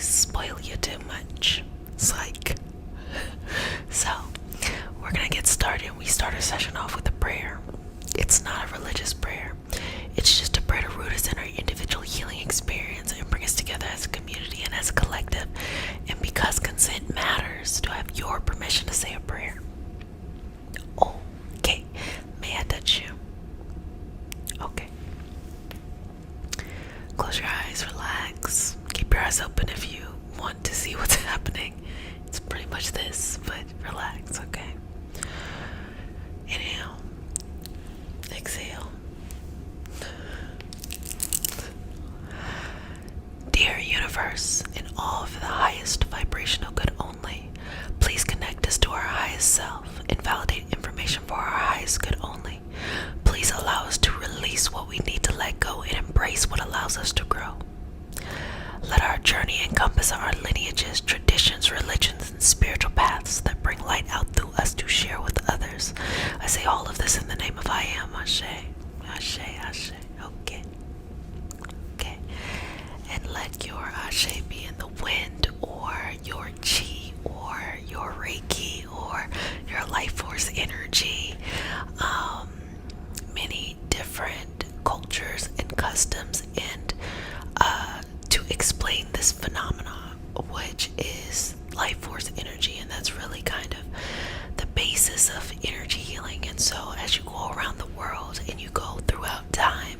spoil you too much. Psych. So, we're gonna get started. We start our session off with a prayer. It's not a religious prayer. It's just a prayer to root us in our individual healing experience and bring us together as a community and as a collective. And because consent matters, do I have your permission to say a prayer? Okay. May I touch you? Okay. Close your eyes, relax. Keep your eyes open if you want to see what's happening. It's pretty much this, but relax, okay? Inhale. Exhale. Dear universe, in all of the highest vibrational good only, please connect us to our highest self and validate information for our highest good only. Please allow us to release what we need to let go and embrace what allows us to grow. Let our journey encompass our lineages, traditions, religions, and spiritual paths that bring light out through us to share with others. I say all of this in the name of I am. Ashe. Ashe, Ashe. Okay. Okay. And let your Ashe be in the wind, or your chi, or your Reiki, or your life force energy. Many different cultures and customs, and to explain this phenomenon, which is life force energy, and that's really kind of the basis of energy healing. And so as you go around the world and you go throughout time,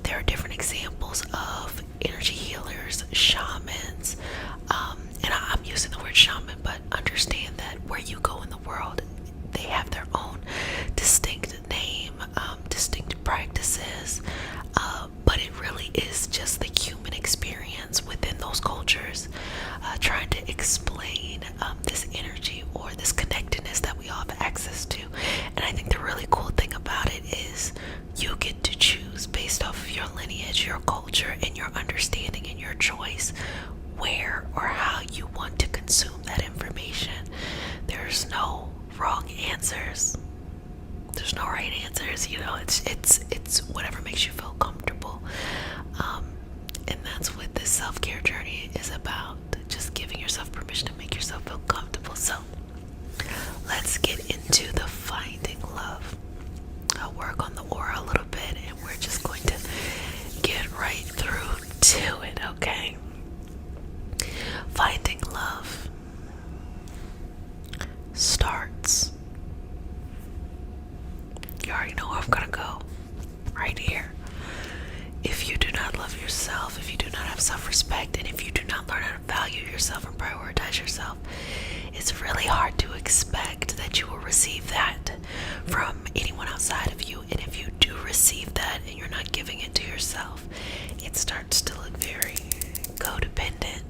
there are different examples of energy healers, shamans, and I'm using the word shaman, but understand that where you go in the world, they have their own distinct name, distinct practices, but it really is just the human experience within those cultures, trying to explain this energy or this connectedness that we all have access to. And I think the really cool thing about it is you get to choose based off of your lineage, your culture, and your understanding and your choice where or how you want to consume that information. There's no wrong answers. There's no right answers. It's whatever makes you feel comfortable. And that's what this self-care journey is about. Just giving yourself permission to make yourself feel comfortable. So let's get into the finding love. I'll work on the aura a little bit, and we're just going to get right through to it, okay? Finding love starts. You already know where I'm gonna go. Right here. If you do not love yourself, if you do not have self-respect, and if you do not learn how to value yourself and prioritize yourself, it's really hard to expect that you will receive that from anyone outside of you. And if you do receive that and you're not giving it to yourself, it starts to look very codependent.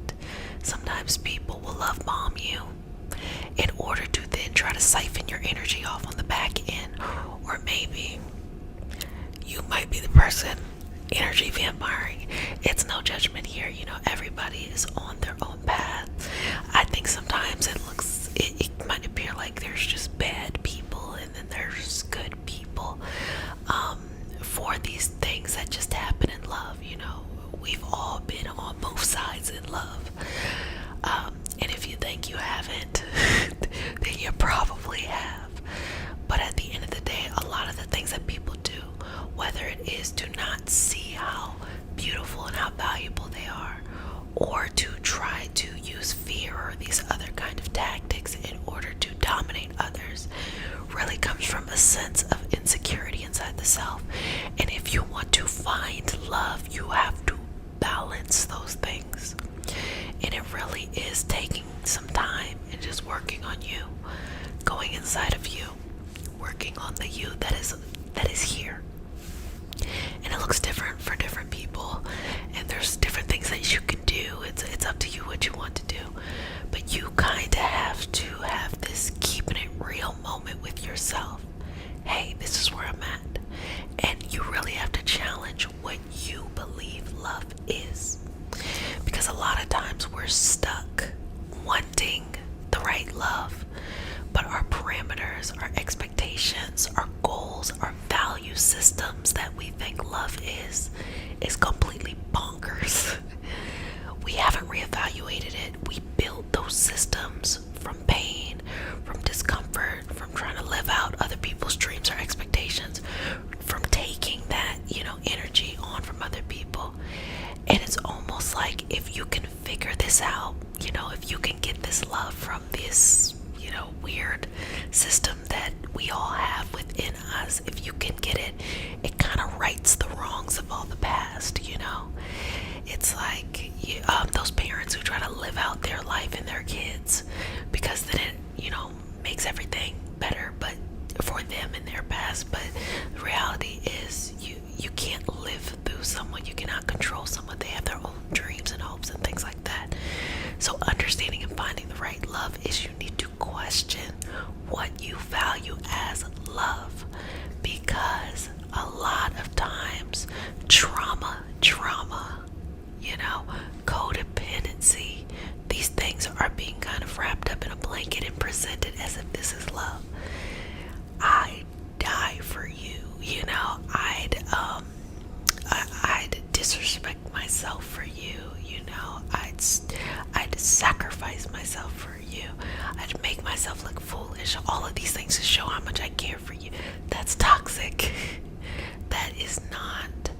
Sometimes people will love bomb you in order to then try to siphon your energy off on the back end. Or maybe you might be the person energy vampiring. It's no judgment here. Everybody is on their own path. I think sometimes it might appear like there's just bad people and then there's good people for these things that just happen in love. We've all been on both sides in love. And if you think you haven't, then you probably have. But at the end of the day, a lot of the things that people do, whether it is to not see how beautiful and how valuable they are, or to try to use fear or these other kind of tactics in order to dominate others, really comes from a sense of insecurity inside the self. And if you want to find love, you have to balance those things. And it really is taking some time and just working on you, going inside of you, working on the you that is here. And it looks different for different people, and there's different things that you can do. It's up to you what you want to do, but you kind of have to have this keeping it real moment with yourself. Hey, this is where I'm at. And you really have to challenge what you believe love is, because a lot of times we're stuck wanting the right love, but our parameters, our expectations, our goals, our value systems that we think love is completely bonkers. We haven't reevaluated evaluated it. We built those systems from pain, from discomfort, from trying to live out other people's dreams or expectations, from taking that, energy on from other people. And it's almost like if you can figure this out, if you can get this love from this, weird system that we all have within us, if you can get it, it kind of rights the wrongs of all the past. It's like those parents who try to live out their life in their kids, because then it, makes everything better, but for them in their past. But the reality is, you can't live through someone. You cannot control someone. They have their own dreams and hopes and things like that. So understanding and finding the right love is, you need to question what you value as love, because a lot of times trauma, codependency, these things are being kind of wrapped up in a blanket and presented as if this is love. I'd die for you. I'd disrespect myself for you. I'd sacrifice myself for you. I'd make myself look foolish. All of these things to show how much I care for you. That's toxic. That is not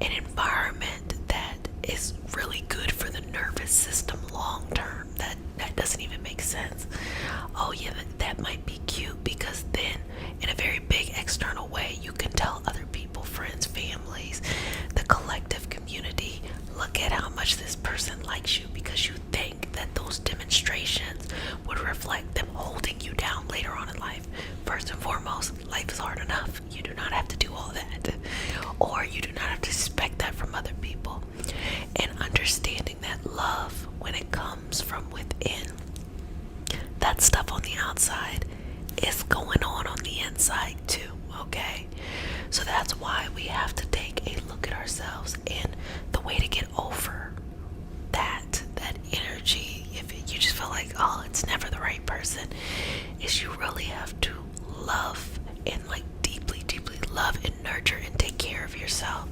an environment that is really good for the nervous system long term. That doesn't even make sense. Oh yeah, that might be cute, because then in a very big external way you can tell other people, friends, families, the collective community, look at how much this person likes you, because you think that those demonstrations would reflect them holding you down later on in life. First and foremost, life is hard enough. You do not have to do all that, or you do not have to expect that from other people. And understanding that love, when it comes from within, that stuff on the outside is going on the inside too, okay? So that's why we have to take a look at ourselves, and the way to get over that energy, if you just feel like, oh, it's never the right person, is you really have to love and deeply love and nurture and take care of yourself.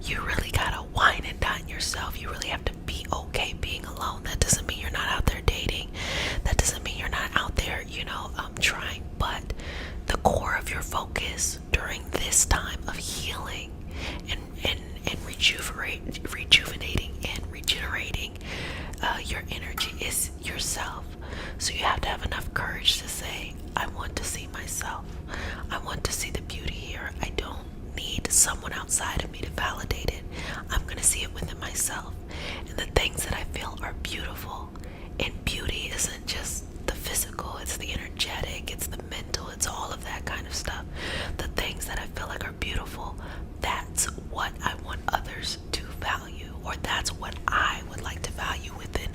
You really gotta wine and dine yourself. You really have to be okay being alone. That doesn't mean you're not out there dating. That doesn't mean you're not out there, trying. But the core of your focus during this time of healing and rejuvenating and regenerating your energy is yourself. So you have to have enough courage to say, I want to see myself. I want to see the beauty here. I don't need someone outside of me to validate it. I'm going to see it within myself. And the things that I feel are beautiful. And beauty isn't just the physical, it's the energetic, it's the mental, it's all of that kind of stuff. The things that I feel like are beautiful, that's what I want others to value, or that's what I would like to value within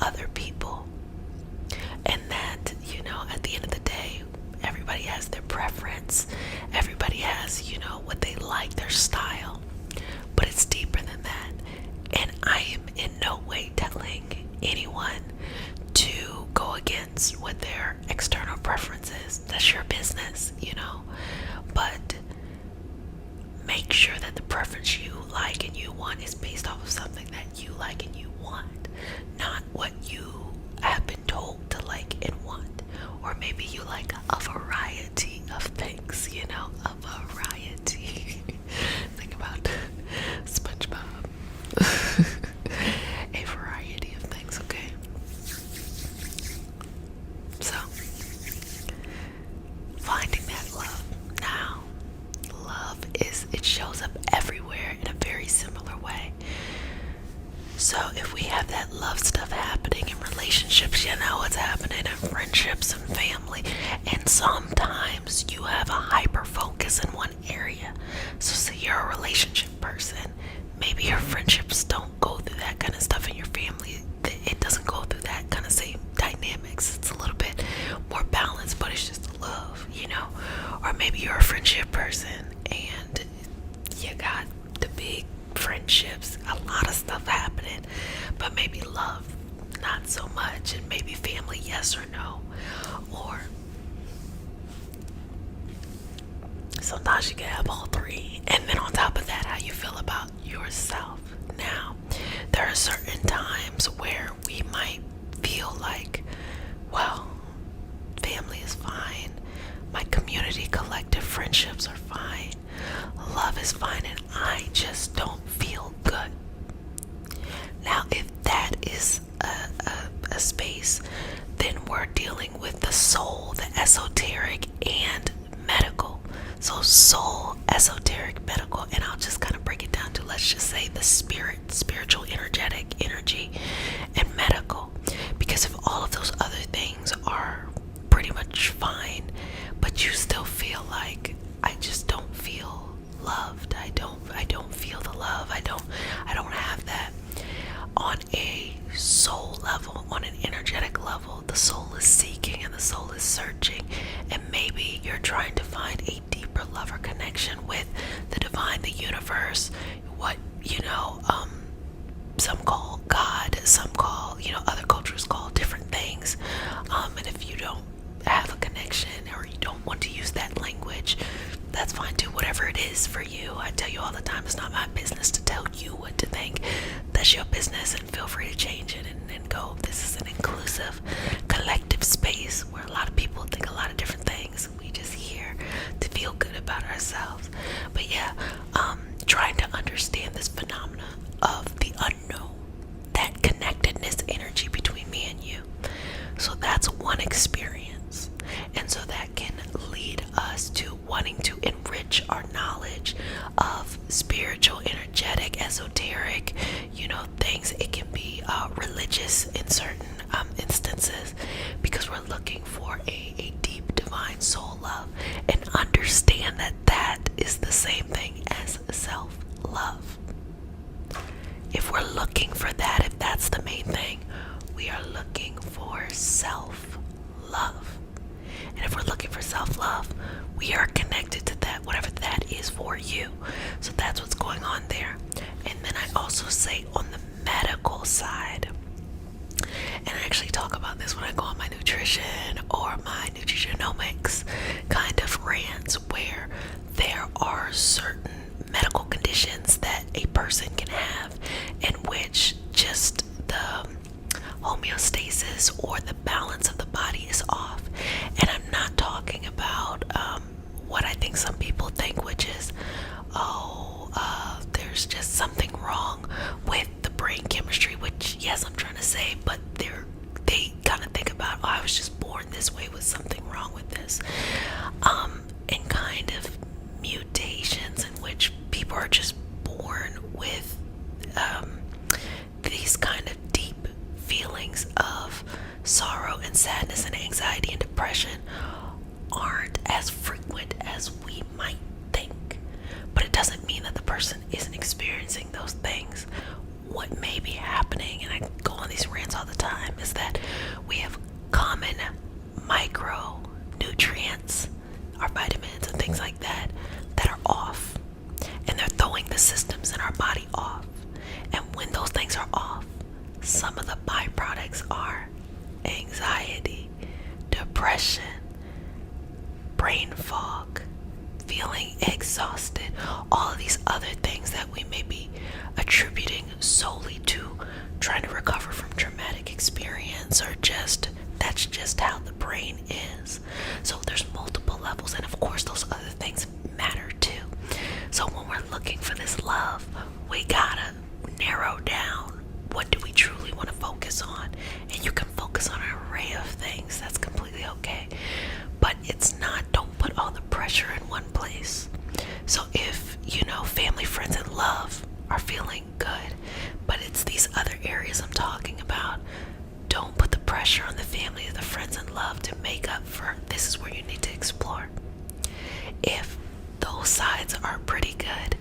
other people. And that, at the end of the day, everybody has their preference. Everybody has, what they like, their style. But it's deeper than that. And I am in no way telling anyone to go against what their external preference is. That's your business, But make sure that the preference you like and you want is based off of something that you like and you want, not what you have been told to like and want. Or maybe you like a variety of things, a variety. Think about SpongeBob. A variety of things, okay? So, finding that love. Now, love it shows up everywhere in a very similar way. So if we have that love stuff happening in relationships, it's happening in friendships and family. And sometimes you have a hyper focus in one area. So say you're a relationship person. Maybe your friendships don't go through that kind of stuff, in your family it doesn't go through that kind of same dynamics. It's a little bit more balanced, but it's just love, Or maybe you're a friendship person and you got the big friendships, a lot of stuff happening, but maybe love not so much, and maybe family yes or no. Or sometimes you can have all three, and then on top of that, how you feel about yourself. Now, there are certain times where a soul level, on an energetic level, the soul is seeking and the soul is searching, and maybe you're trying to find a deeper love or connection with the divine, the universe, what some call God, some call, other cultures call different things. And if you don't have a connection or you don't want to use that language, that's fine too. Whatever it is for you, I tell you all the time, it's not my business to tell you what to think. That's your business, and feel free to change it and go. This is an inclusive, collective space where a lot of people think a lot of different things. We just here to feel good about ourselves. But yeah, trying to understand this phenomena of the unknown, that connectedness energy between me and you. So that's one experience. And so that can lead us to wanting to enrich our knowledge of spiritual, energetic, esoteric, things. It can be religious in certain instances, because we're looking for a deep divine soul love, and understand that that is the same thing as self-love. If we're looking for that, if that's the main thing, we are looking for self-love. And if we're looking for self-love, we are connected to that, whatever that is for you. So that's what's going on there. And then I also say on the medical side, and I actually talk about this when I go on my nutrition or my nutrigenomics kind of rants, where there are certain medical conditions that a person can have in which just the homeostasis or the balance of the body is off. And I'm not talking about what I think some people think, which is, there's just something wrong with the brain chemistry, which, yes, I'm trying to say, but they kind of think about, I was just born this way with something wrong with this. And kind of mutations in which people are just born with these kind of deep feelings of sorrow and sadness and anxiety and depression aren't as frequent as we might think. But it doesn't mean that the person isn't experiencing those things. What may be happening, and I go on these rants all the time, is that we have common micronutrients, our vitamins and things like that, that are off. And they're throwing the systems in our body off. And when those things are off, some of the byproducts are anxiety, depression, brain fog, feeling exhausted, all of these other things that we may be attributing solely to trying to recover from traumatic experience, or just that's just how the brain is. So there's multiple levels, and of course those other things matter too. So when we're looking for this love, we gotta narrow down, what do we truly want to focus on? And you can focus on an array of things. That's completely okay. But it's not, don't put all the pressure in one place. So if, family, friends, and love are feeling good, but it's these other areas I'm talking about, don't put the pressure on the family or the friends and love to make up for, this is where you need to explore. If those sides are pretty good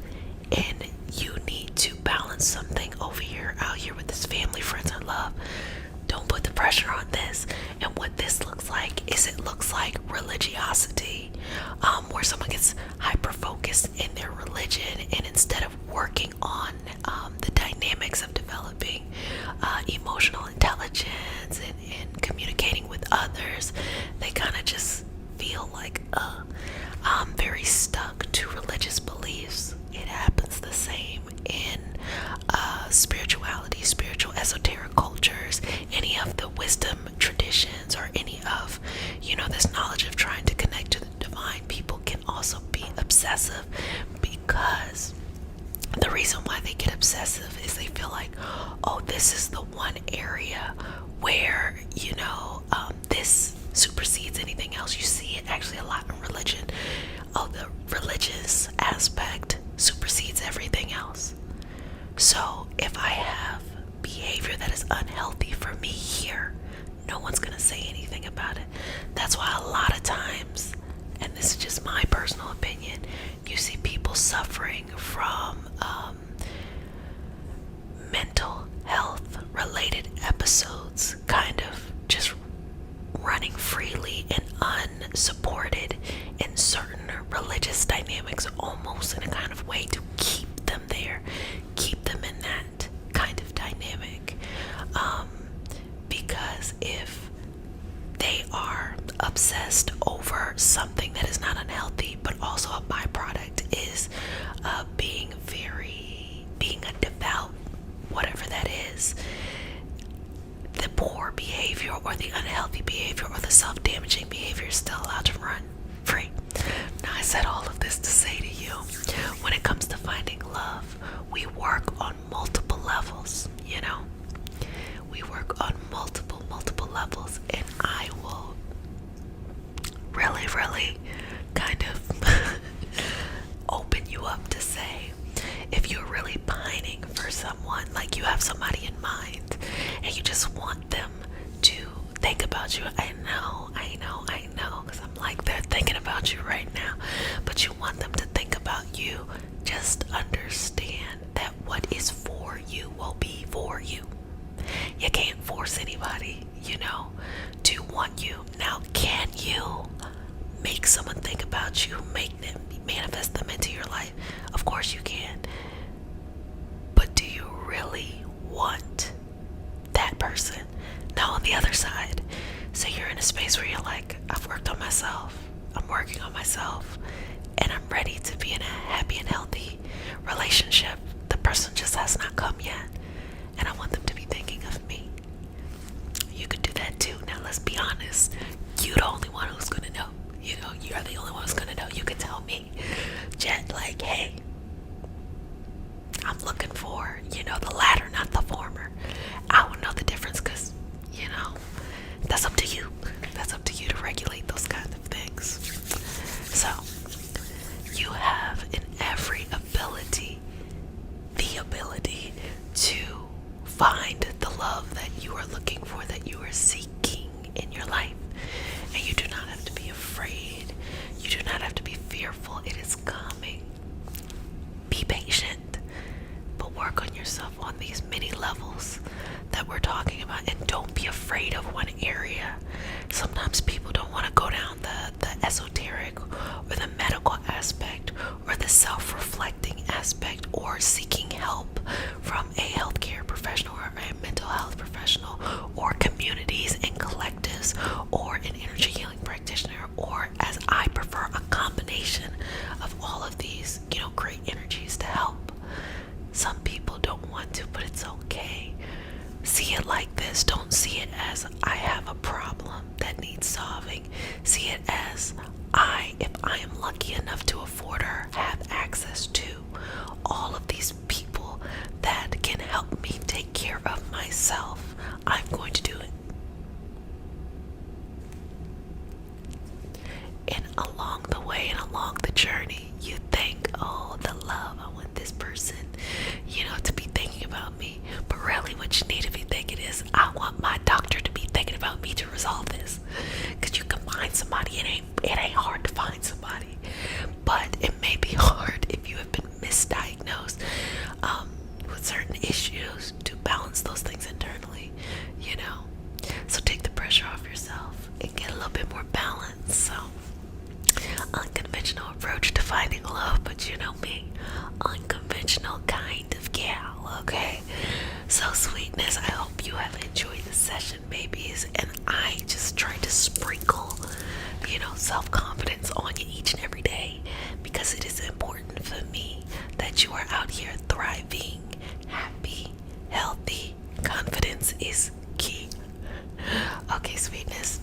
and you need to balance something over here, out here with this family, friends, and love, don't put the pressure on this. And what this looks like is, it looks like religiosity, where someone gets hyper-focused in their religion, and instead of working on the dynamics of developing emotional intelligence and communicating with others, they kind of just feel like, I'm very stuck to religious beliefs. It happens the same in spirituality, spiritual esoteric cultures, any of the wisdom traditions, or any of, this knowledge of trying to connect to the divine. People can also be obsessive, because the reason why they get obsessive is they feel like, this is the one area where, this supersedes anything else. You see it actually a lot in religion. The religious aspect supersedes everything else. So if I have behavior that is unhealthy for me here, no one's gonna say anything about it. That's why a lot of times, and this is just my personal opinion, you see people suffering from mental health isolated episodes, kind of just running freely and unsupported in certain religious dynamics, almost in a kind of way to keep them there, keep them in that kind of dynamic. Because if they are obsessed over something that is not unhealthy, but also a byproduct is being a devout, whatever that is, the poor behavior or the unhealthy behavior or the self-damaging behavior is still allowed to run free. Now, I said all of this to say to you, when it comes to finding love, we work on multiple levels, you know? We work on multiple levels, and I will really kind of open you up to say, if you're really pining for someone, like you have somebody in mind and you just want them to think about you, I know, because I'm like, they're thinking about you right now, but you want them to think about you, just understand that what is for you will be for you. You can't force anybody, to want you. Now, can you make someone think about you, manifest them into your life? Of course you can. But do you really want that person? Now, on the other side, so you're in a space where you're like, I've worked on myself, I'm working on myself, and I'm ready to be in a happy and healthy relationship. The person just has not come yet, and I want them to be thinking of me. You could do that too. Now, let's be honest. You're the only one who's gonna know. You're the only one who's gonna know. You could tell me, Jet, like, hey, I'm looking for, the latter, not the former. I would know the difference because, that's up to you. That's up to you to regulate those kinds of things. So, you have in every ability, the ability to find the love that you are looking for, that you are seeking in your life. And you do not have to be afraid. You do not have to be fearful. It is coming. Be patient, but work on yourself on these many levels that we're talking about, and don't be afraid of one area. Sometimes people don't want to go down the esoteric or the medical aspect or the self-reflecting aspect or seeking help from a healthcare professional or a mental health professional or communities and collectives or an energy healing practitioner, or, as I prefer, a combination of all of these, great energies to help. Some people don't want to, but it's okay. See it like this. Don't see it as I have a problem that needs solving. See it as if I am lucky enough to afford or have access to all of these people that can help me take care of myself, I'm going to do it. And along the way and along the journey, you think, oh, the love, I want this person, to be thinking about me. But really what you need to be thinking is, I want my doctor to be thinking about me to resolve this. Because you can find somebody, it ain't hard to find somebody. But it may be hard if you have been misdiagnosed with certain issues, to balance those things internally, So take the pressure off yourself and get a little bit more balance. So, unconventional approach to finding love, but you know me, unconventional kind of gal, okay? So, sweetness, I hope you have enjoyed the session, babies, and I just tried to sprinkle, self-confidence on you each and every day, because it is important for me that you are out here thriving, happy, healthy. Confidence is key. Okay, sweetness,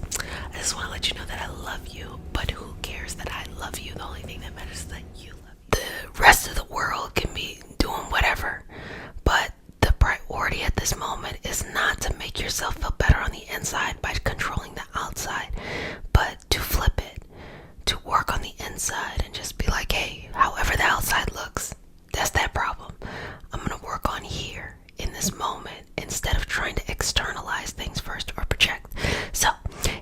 I just want to let you know that I love you, but who cares that I love you? The only thing that matters is that you love me. The rest of the world can be doing whatever, but the priority at this moment is not to make yourself feel better on the inside by controlling the outside, but to flip it, to work on the inside and just be like, hey, however the outside looks, that's that problem. I'm going to work on here in this moment instead of trying to externalize things first or project. So,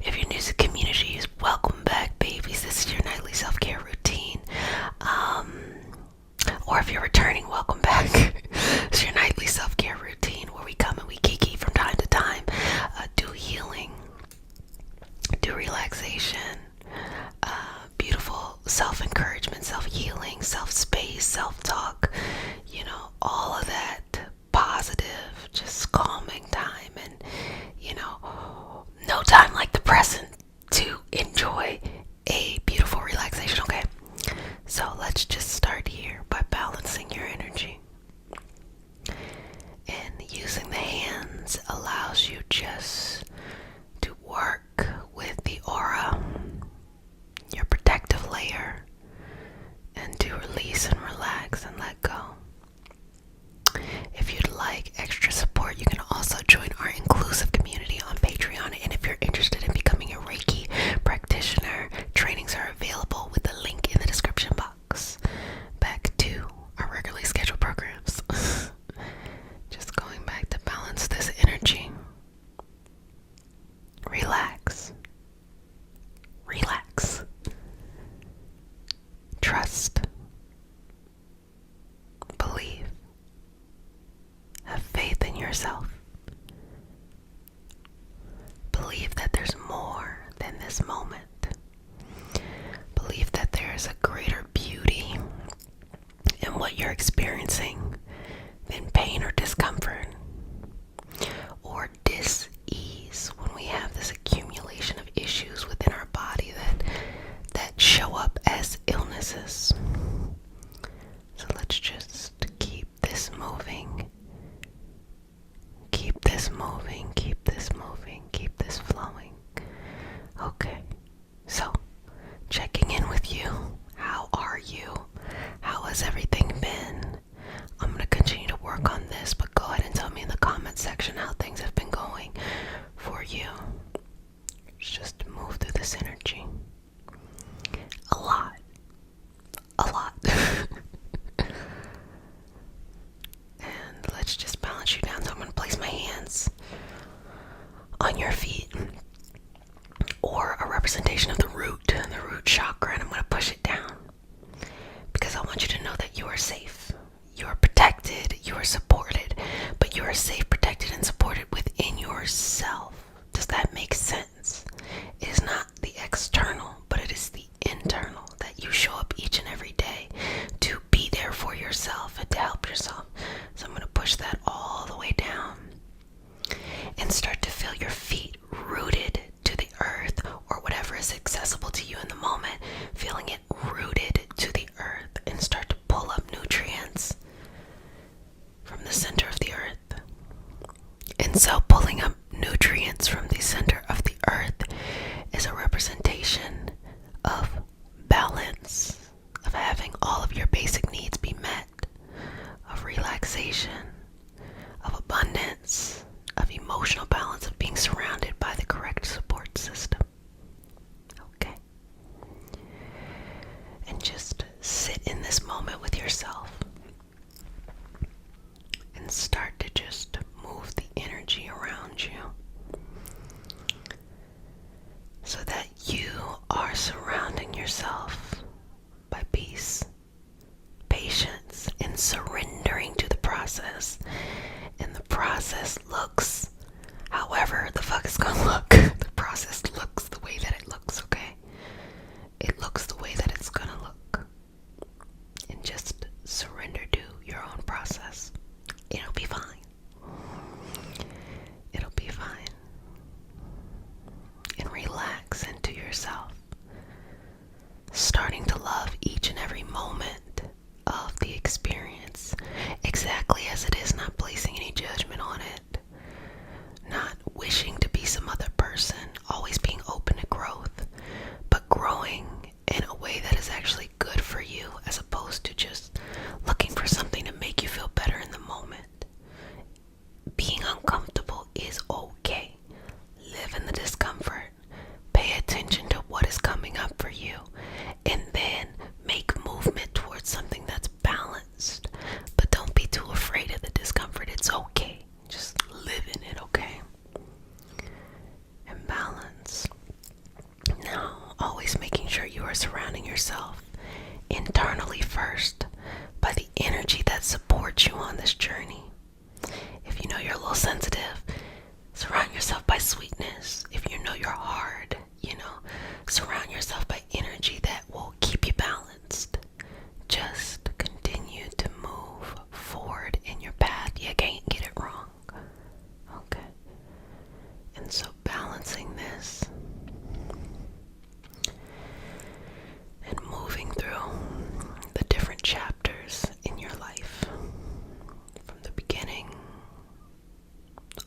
if you're new to the community, welcome back, babies. This is your nightly self-care routine. Or if you're returning, welcome back. It's your nightly self-care routine where we come and we kiki from time to energy. Relax. Relax. Trust. Believe. Have faith in yourself. Believe that there's more than this moment. Believe that there is a greater beauty in what you're experiencing than pain or discomfort or dis-ease when we have this accumulation of issues within our body that show up as illnesses. So let's just keep this moving. Keep this moving, keep this moving, keep this flowing. Okay, so checking in with you. How are you? How has everything been? I'm going to continue to work on this, but go ahead and tell me in the comment section how things have been going for you. Let's just move through this energy. A lot. And let's just balance you down. So I'm going to place my hands on your feet, or a representation of the root chakra, and I'm going to push it down because I want you to know that you are safe, you are protected, you are supported, but you are safe, protected, and supported within yourself. Does that make sense? It is not the external, but it is the internal, that you show up each and every day to be there for yourself and to help yourself. So I'm going to push that all the way down and start to feel your feet rooted to the earth, or whatever is accessible to you in the moment, feeling it rooted to the earth, and start to pull up nutrients from the center of the earth. And so pulling up nutrients from the center of the earth is a representation of balance, of having all of your basic needs be met, of relaxation, of abundance, of emotional balance, of being surrounded by the correct support system. Okay? And just sit in this moment with yourself and start to just move the energy around you so that you are surrounding yourself by peace, patience, and surrendering to the process. And the process looks however the fuck it's gonna look. The process looks the way that it looks, okay? It looks the way that it's gonna look. And just surrender to your own process. It'll be fine. It'll be fine. And relax into yourself. Starting to love each and every moment of the experience exactly as it is, not placing any judgment on it, not wishing to be some other person, always being open to growth, but growing in a way that is actually good for you, as opposed to just looking for something to make you feel better in the moment. Being uncomfortable is okay. Live in the discomfort. Pay attention to what is coming up for you, and then make movement towards something that's balanced. But don't be too afraid of the discomfort. It's okay. Just live in it, okay? And balance. Now, always making sure you are surrounding yourself internally first by the energy that supports you on this journey. If you know you're a little sensitive, surround yourself by sweetness. If you know you're hard, surround yourself by energy that will keep you balanced. Just continue to move forward in your path. You can't get it wrong. Okay. And so balancing this and moving through the different chapters in your life, from the beginning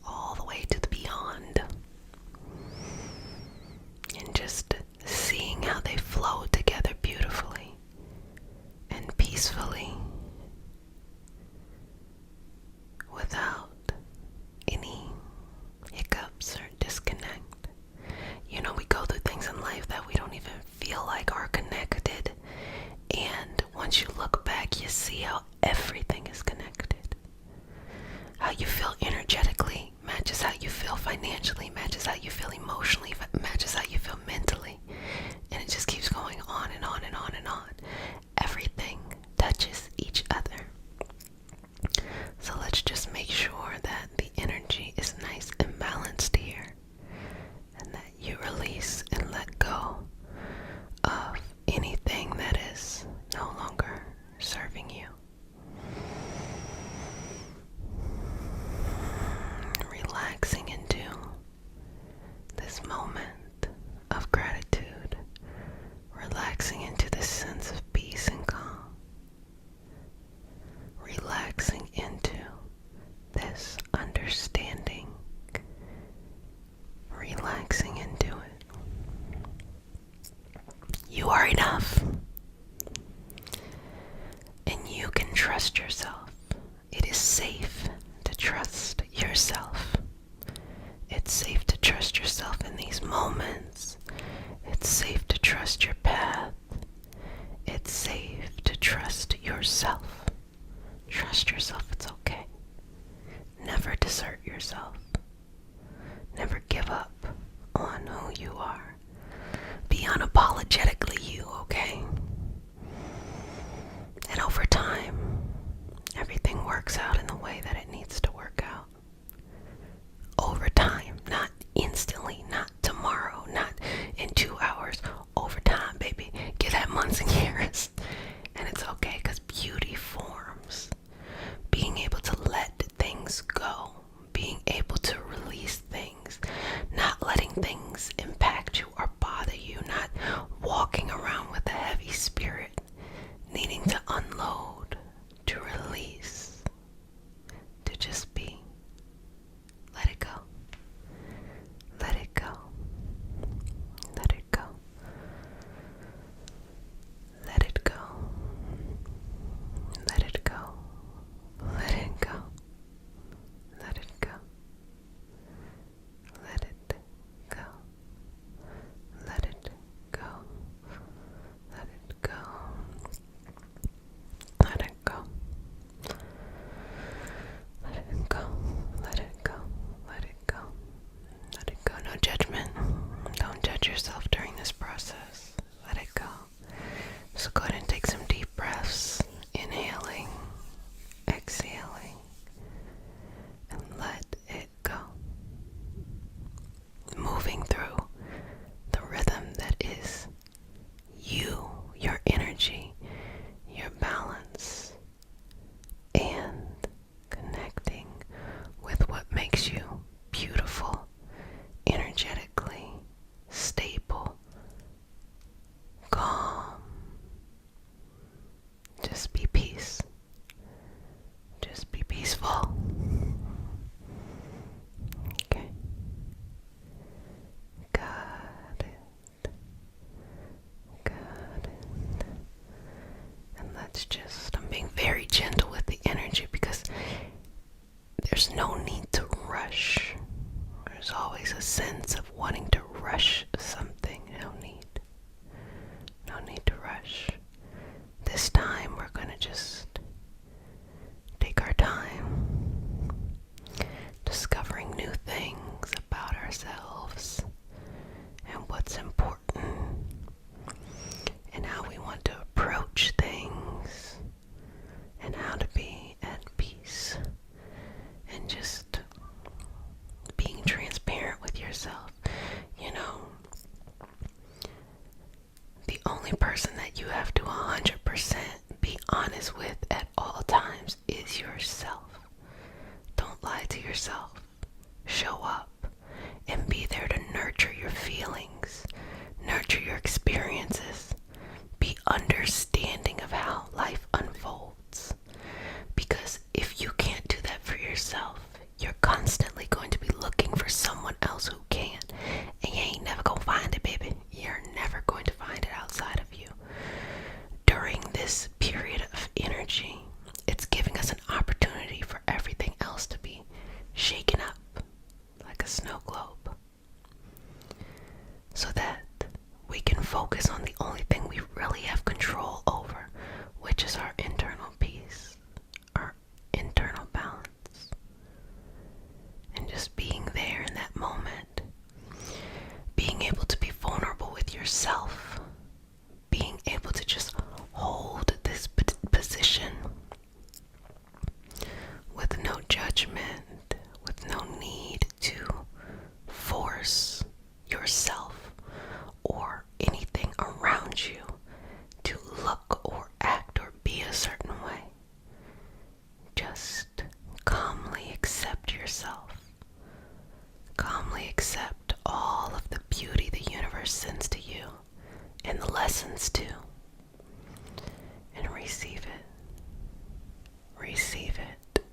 all the way to the beyond, and just seeing how they flow together beautifully and peacefully without any hiccups or disconnect. financially, matches how you feel emotionally, matches how you feel mentally. And it just keeps going on and on and on and on. Everything touches each other. So let's just make sure that the energy is nice and balanced here, and that you release and let go of anything that is no longer serving you. Relaxing into this moment of gratitude, relaxing into this sense of peace and calm, relaxing into this understanding, relaxing into it. You are enough, and you can trust yourself. It is safe to trust yourself. It's safe to trust yourself in these moments. It's safe to trust your path. It's safe to trust yourself. Trust yourself, it's okay. Never desert yourself. Never give up on who you are. Be unapologetically you, okay? And over time, everything works out in the way that it needs to work out. Over time, not instantly, not tomorrow, not in 2 hours. Over time, baby. Give that months and years. And it's okay, because beauty forms. Being able to let things go. Being able to release things. Not letting things impact you or bother you. Not walking around with a heavy spirit. Needing to unload. To release. To just be. Let it go. Let it go. Let it go. Let it go. Let it go. Let it go. Let it go. Let it go. Let it go. Let it go. Let it go. Let it go. Let it go. Let it go. Let it go. No judgment. Don't judge yourself during this process. Let it go. So go ahead and take some deep breaths. Inhaling, exhaling, and let it go. Moving through the rhythm that is you, your energy, your balance, and connecting with what makes you beautiful, energetically stable, calm. Just be peace. Just be peaceful. Okay. Got it. Got it. And let's just, I'm being very gentle with the energy because there's no need to rush. There's always a sense of wanting to rush something. No need. No need to rush. This time we're going to just take our time discovering new things about ourselves and what's important and how we want to approach things and how to be at peace and just being transparent with yourself. You know, the only person that you have to 100% be honest with at all times is yourself. Don't lie to yourself. Show up and be there to nurture your feelings, nurture your experiences, be understanding of how life unfolds. Because if you can't do that for yourself, you're constantly going to be looking for someone else who can't. yourself, being able to just hold this position with no judgment, with no need to force yourself or anything around you to look or act or be a certain way. Just calmly accept yourself. Calmly accept all of the beauty the universe sends to you and the lessons too. And receive it. Receive it.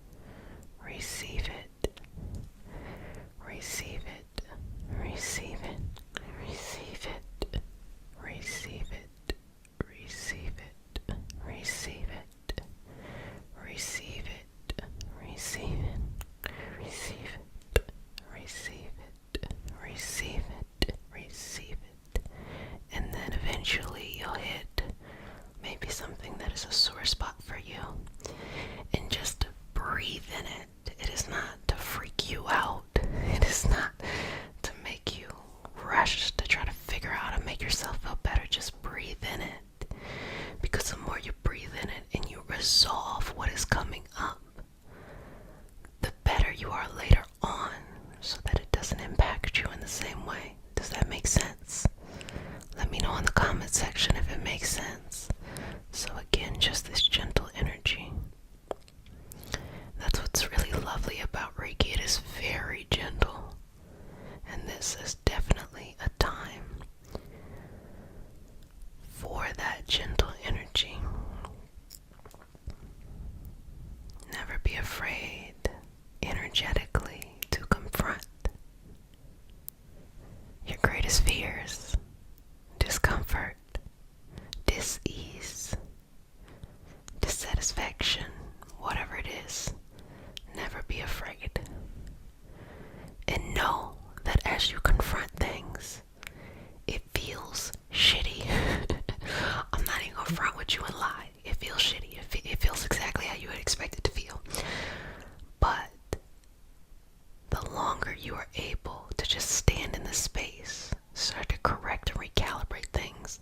Receive it. Receive it. Receive it. Receive it. Receive it. Receive it. Receive it. Receive it. Receive it. Receive it. Receive it. Receive it. Receive it. And then eventually you'll hit maybe something that is a sore spot for you. And just breathe in it. It is not to freak you out. It is not to make you rush to try to figure out how to make yourself feel better. Just breathe in it. Because the more you breathe in it and you resolve what is coming up, the better you are later on, so that it doesn't impact you in the same way. Does that make sense? Let me know in the comment section if it makes sense. So again, just this gentle energy. That's what's really lovely about Reiki. It is very gentle. And this is definitely a time for that gentle energy. Never be afraid energetically to confront your greatest fears, discomfort, dis-ease, dissatisfaction, whatever it is. Never be afraid. And know that as you confront things, it feels shitty. I'm not even gonna front with you and lie. It feels shitty. It feels exactly how you would expect it to feel. But the longer you are able to just stand in the space, start to correct and recalibrate things,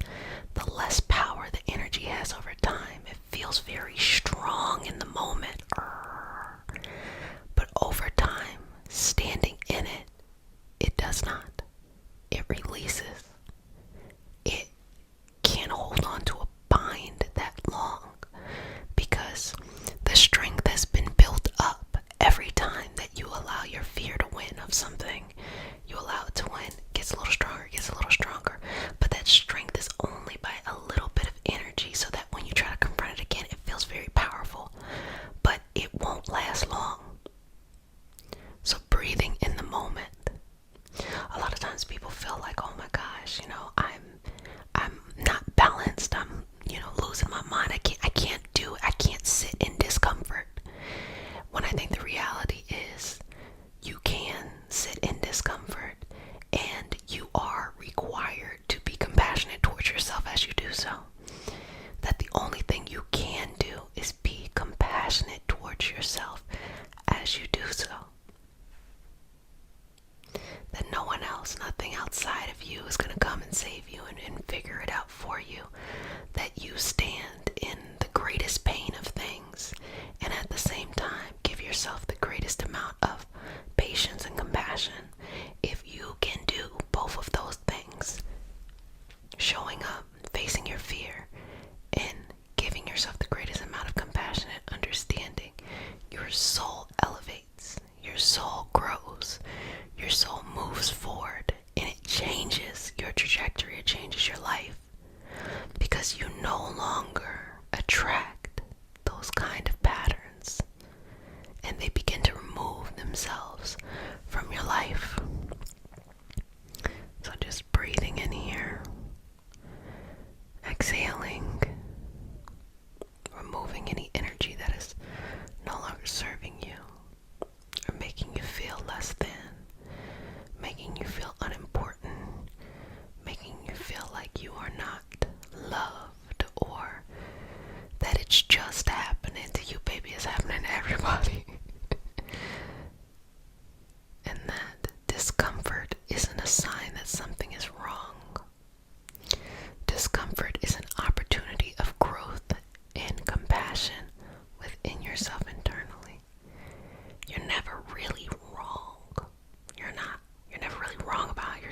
the less power the energy has over time. It feels very strong in the moment. But over time, standing in it, it does not. It releases. It can't hold on to a bind that long because the strength has been built up every time that you allow your fear to win of something. You allow it to win. It gets a little stronger, gets a little stronger. But that strength is only by a little bit of energy, so that when you try to confront it again, it feels very powerful. But it won't last long. So breathing in the moment. A lot of times people feel like, oh my gosh, I'm not balanced. I'm, losing my mind. I can't sit in discomfort. When I think the reality is you can sit in discomfort, and you are required to be compassionate towards yourself as you do so. That the only thing you can do is be compassionate towards yourself as you do so. That no one else, nothing outside of you is going to come and save you and figure it out for you. That you stand in the greatest pain of things, and at the same time give yourself the greatest amount of patience and compassion. If you can do both of those things, showing up, facing your fear, and giving yourself the greatest amount of compassion and understanding, your soul elevates, your soul grows, your soul moves forward, and it changes your trajectory, it changes your life, because you no longer attract those kind of patterns, and they begin to remove themselves from your life.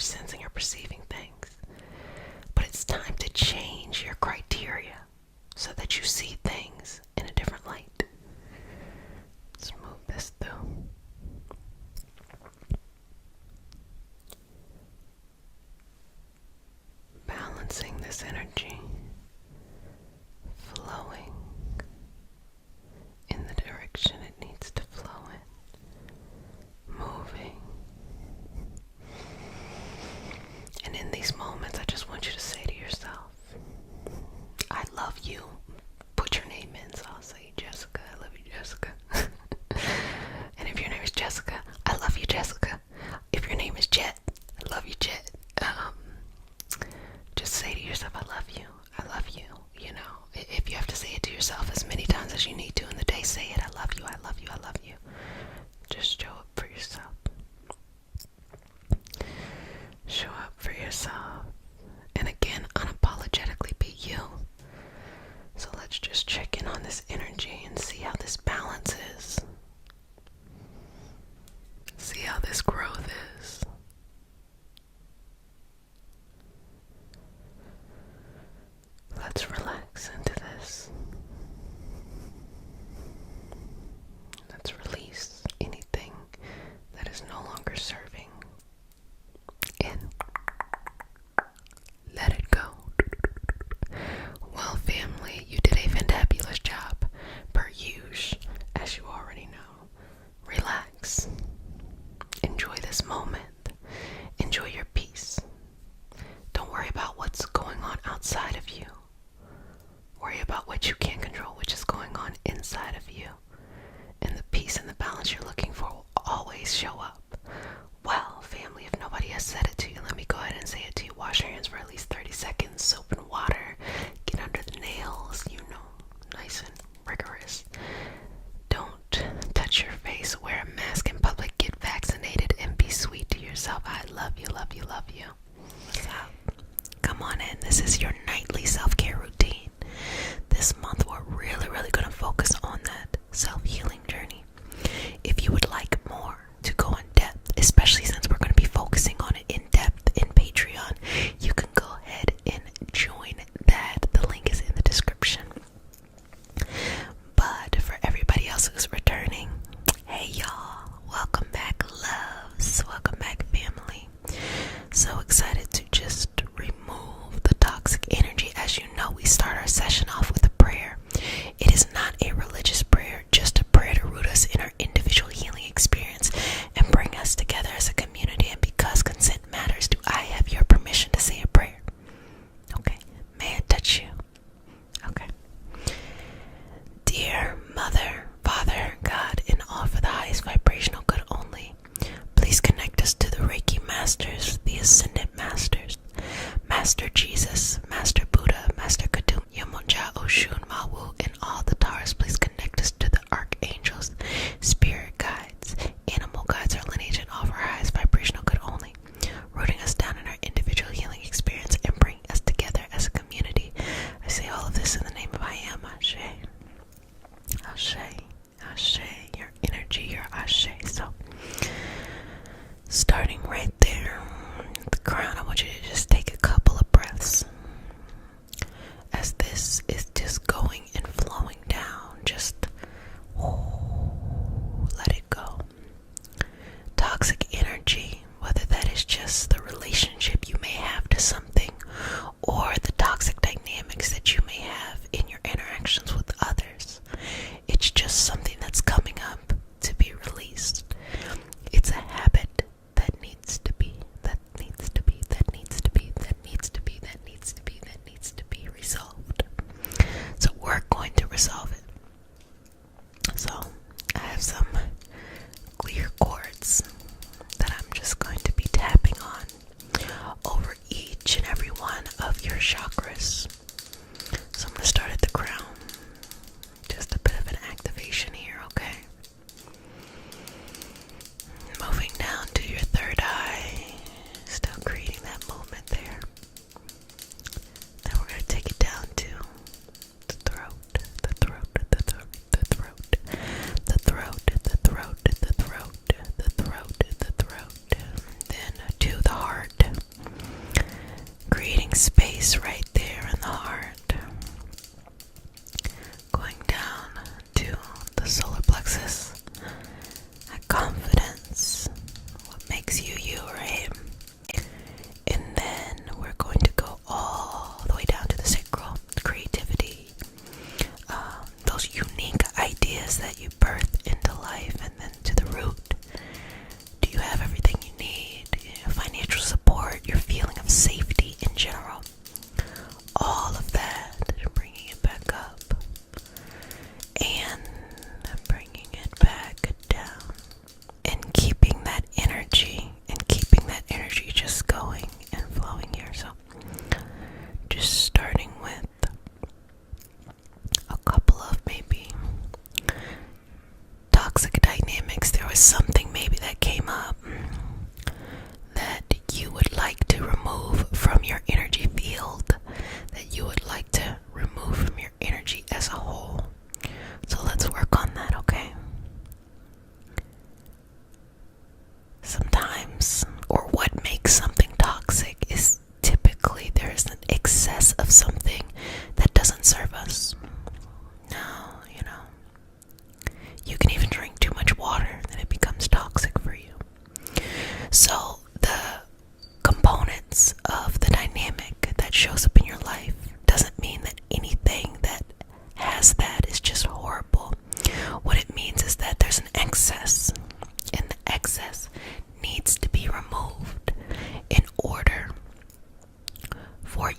sensing or perceiving things. But it's time to change your criteria so that you see things in a different light. Let's move this through. Balancing this energy, flowing in the direction it needs to flow in, moving. And in these moments, I just want you to say to yourself, I love you. Put your name in, so I'll say Jessica. I love you, Jessica. And if your name is Jessica, I love you, Jessica. If your name is Jet, I love you, Jet. Just say to yourself, I love you. I love you. You know, if you have to say it to yourself as many times as you need to in the day, say it. I love you. I love you. I love you. Just show up for yourself. Show up for yourself. And again, unapologetically be you. So let's just check in on this energy and see how this balance is. See how this growth is. Let's relax into this. Let's release anything that is no longer serving. In. Let it go. Well, family, you did a fantabulous job, per usual, as you already know. Relax. Enjoy this moment. Enjoy your peace. Don't worry about what's going on outside of you. Worry about what you can't control, which is going on inside of you. And the peace and the balance you're looking for will always show up. Well, family, if nobody has said it to you, let me go ahead and say it to you. Wash your hands for at least 30 seconds. Soap and water. Get under the nails, you know, nice and rigorous. Don't touch your face. Wear a mask in public. Get vaccinated and be sweet to yourself. I love you, love you, love you. What's up? Come on in. This is your nightly self-care routine. This month, we're really going to focus on that self-healing journey. If you would like more to go in depth, especially since we're going to be focusing on it in depth in Patreon, you can go ahead and join that. The link is in the description. But for everybody else who's returning, hey y'all, welcome back, loves, welcome back, family. So excited to just remove the toxic energy. As you know, we start our session off with a prayer. It is not a religious prayer, just a prayer to root us in our individual healing experience and bring us together as a community. And because consent matters, do I have your permission to say a prayer? Okay. May I touch you? Okay. Dear Mother, Father, God, and all for the highest vibrational good only, please connect us to the Reiki Masters, the Ascended Masters,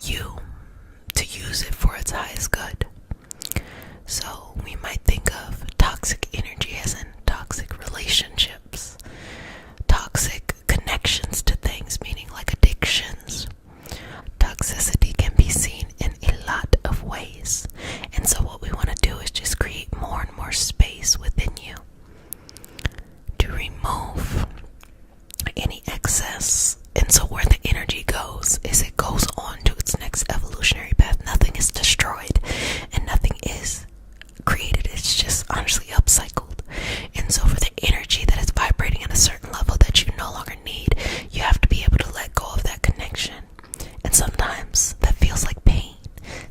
you to use it for its highest good. So we might think of toxic energy as in toxic relationships, toxic connections to things, meaning like addictions. Toxicity can be seen in a lot of ways. And so what we want to do is just create more and more space within you to remove any excess. And so where the energy goes is it goes on to its next evolutionary path. Nothing is destroyed and nothing is created. It's just honestly upcycled. And so for the energy that is vibrating at a certain level that you no longer need, you have to be able to let go of that connection. And sometimes that feels like pain,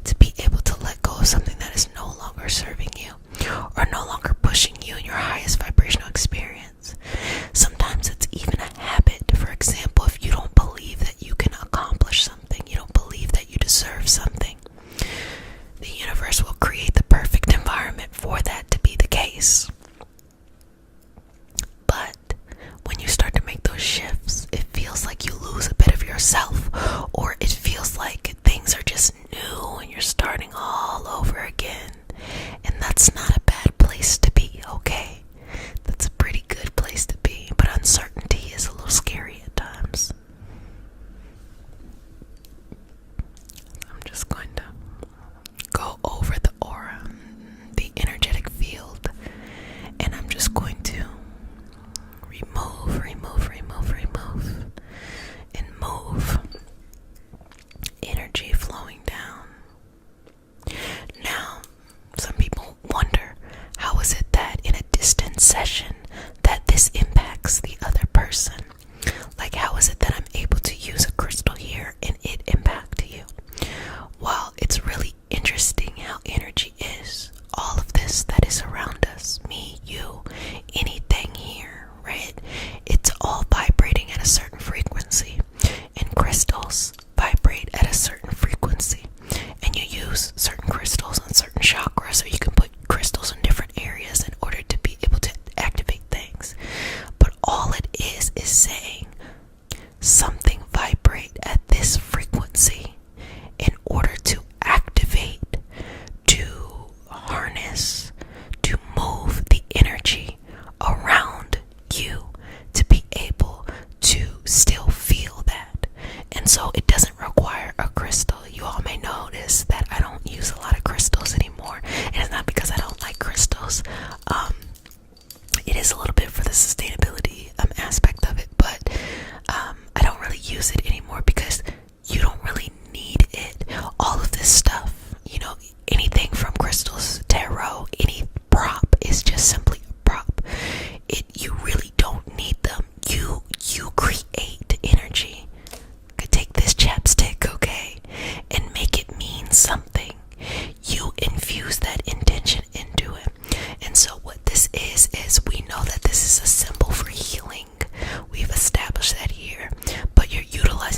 to be able to let go of something that is no longer serving you or no longer pushing you in your highest vibrational experience. Sometimes it's even a habit. For example, if you don't believe that you can accomplish something, you don't believe that you deserve something, the universe will create the perfect environment for that to be the case. But when you start to make those shifts, it feels like you lose a bit of yourself, or it feels like things are just new and you're starting all over again. And that's not a bad place to be, okay? That's a pretty good place to be, but uncertainty is a little scary at times. I'm just going to go over the aura, the energetic field, and I'm just going to remove, and move energy flowing down. Now, some people wonder, how is it that in a distance session that this impacts the other person? Like, how is it that I'm able to use a crystal here and it impact you? Well, it's really interesting how energy is. All of this that is around us, me, you, anything here, right? It's all vibrating at a certain frequency. And crystals vibrate at a certain frequency. And you use certain crystals on certain chakras, or you can put crystals in different areas in order to be able to activate things. But all it is saying something vibrate at this frequency in order to activate, to harness, to move the energy around you to be able to still feel that. And so it doesn't require a crystal. You all may notice that I don't use a lot of crystals anymore. And it's not because I don't like crystals. It is a little bit for the sustainability aspect of it, but I don't really use it anymore because you don't really need it. All of this stuff, anything from crystals, tarot, any prop is just simply a prop. You really don't need them. You create energy. Could take this chapstick, okay, and make it mean something. You infuse that intention into it. And so what this is we know that this is a symbol for healing. We've established that here, but you're utilizing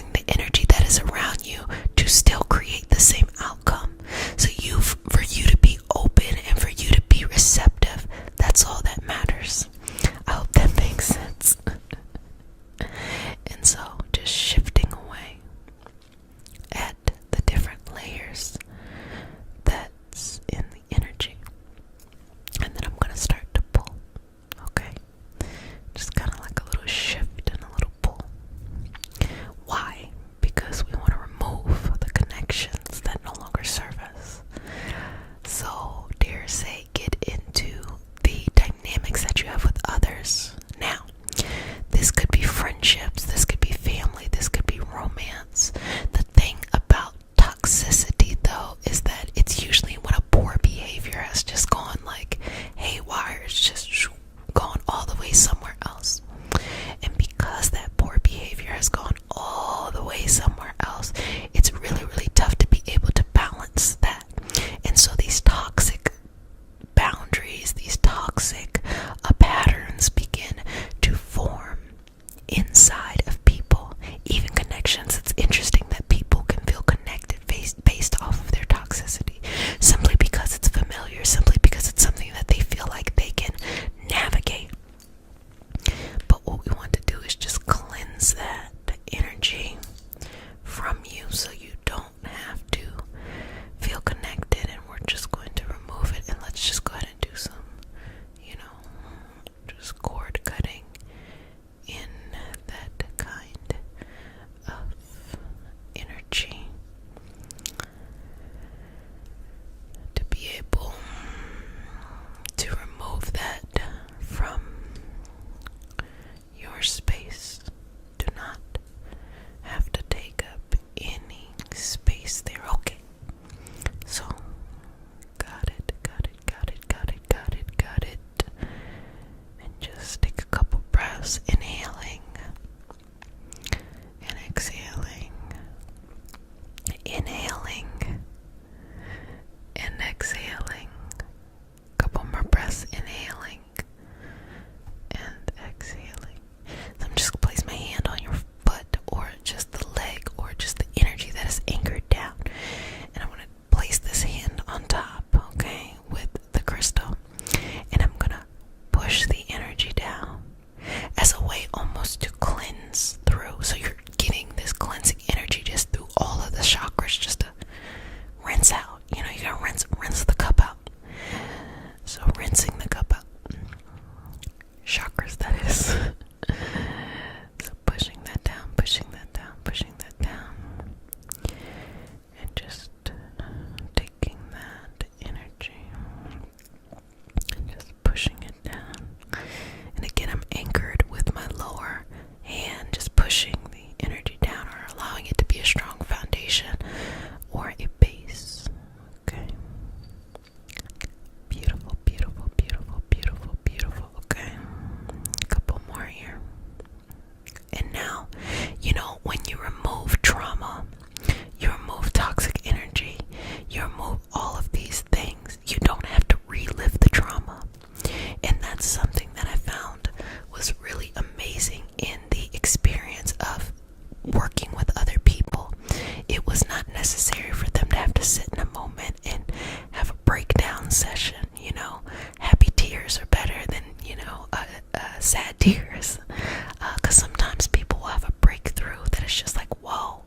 it's just like, whoa,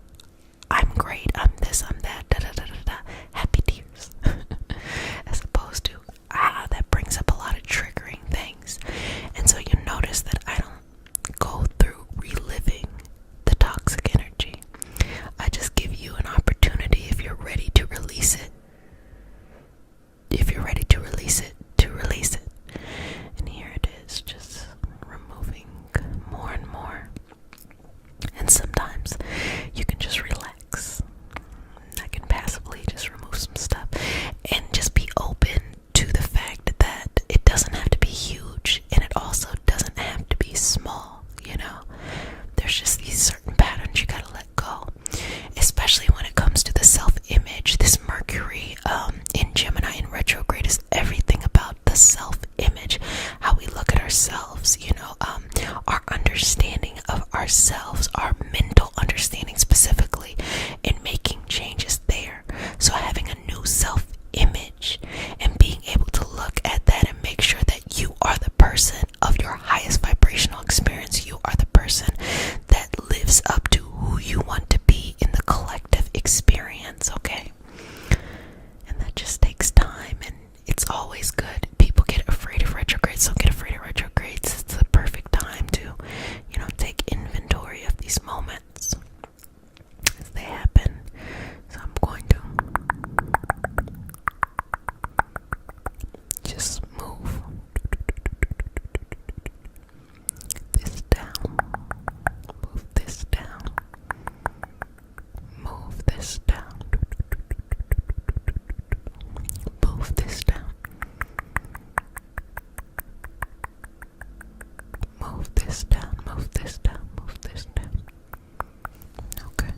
I'm great, I'm this, I'm that, da da da da da, happy tears. As opposed to, that brings up a lot of triggering things. And so you notice that I don't go through reliving the toxic energy. I just give you an opportunity, if you're ready to release it. If you're ready to release it, to release it. And here it is, just removing more and more. And sometimes you can just relax. I can passively just remove some stuff and just be open to the fact that it doesn't have to be huge, and it also doesn't have to be small, you know? There's just these certain patterns you gotta let go, especially when it comes to the self-image. This Mercury in Gemini in retrograde is everything about the self-image, how we look at ourselves, you know, our understanding of ourselves, our mental understanding specifically, and making changes there. So having a new self-image and being able to look at that and make sure that you are the person of your highest vibrational experience. You are the person that lives up to who you want to be in the collective experience, okay? And that just takes time, and it's always good. People get afraid of retrogrades. Don't get afraid of retrogrades. It's the perfect time to, you know, take inventory of these moments as they happen. So I'm going to just move this down, move this down, move this down, move this down, move this down, move this down, move this down. Okay.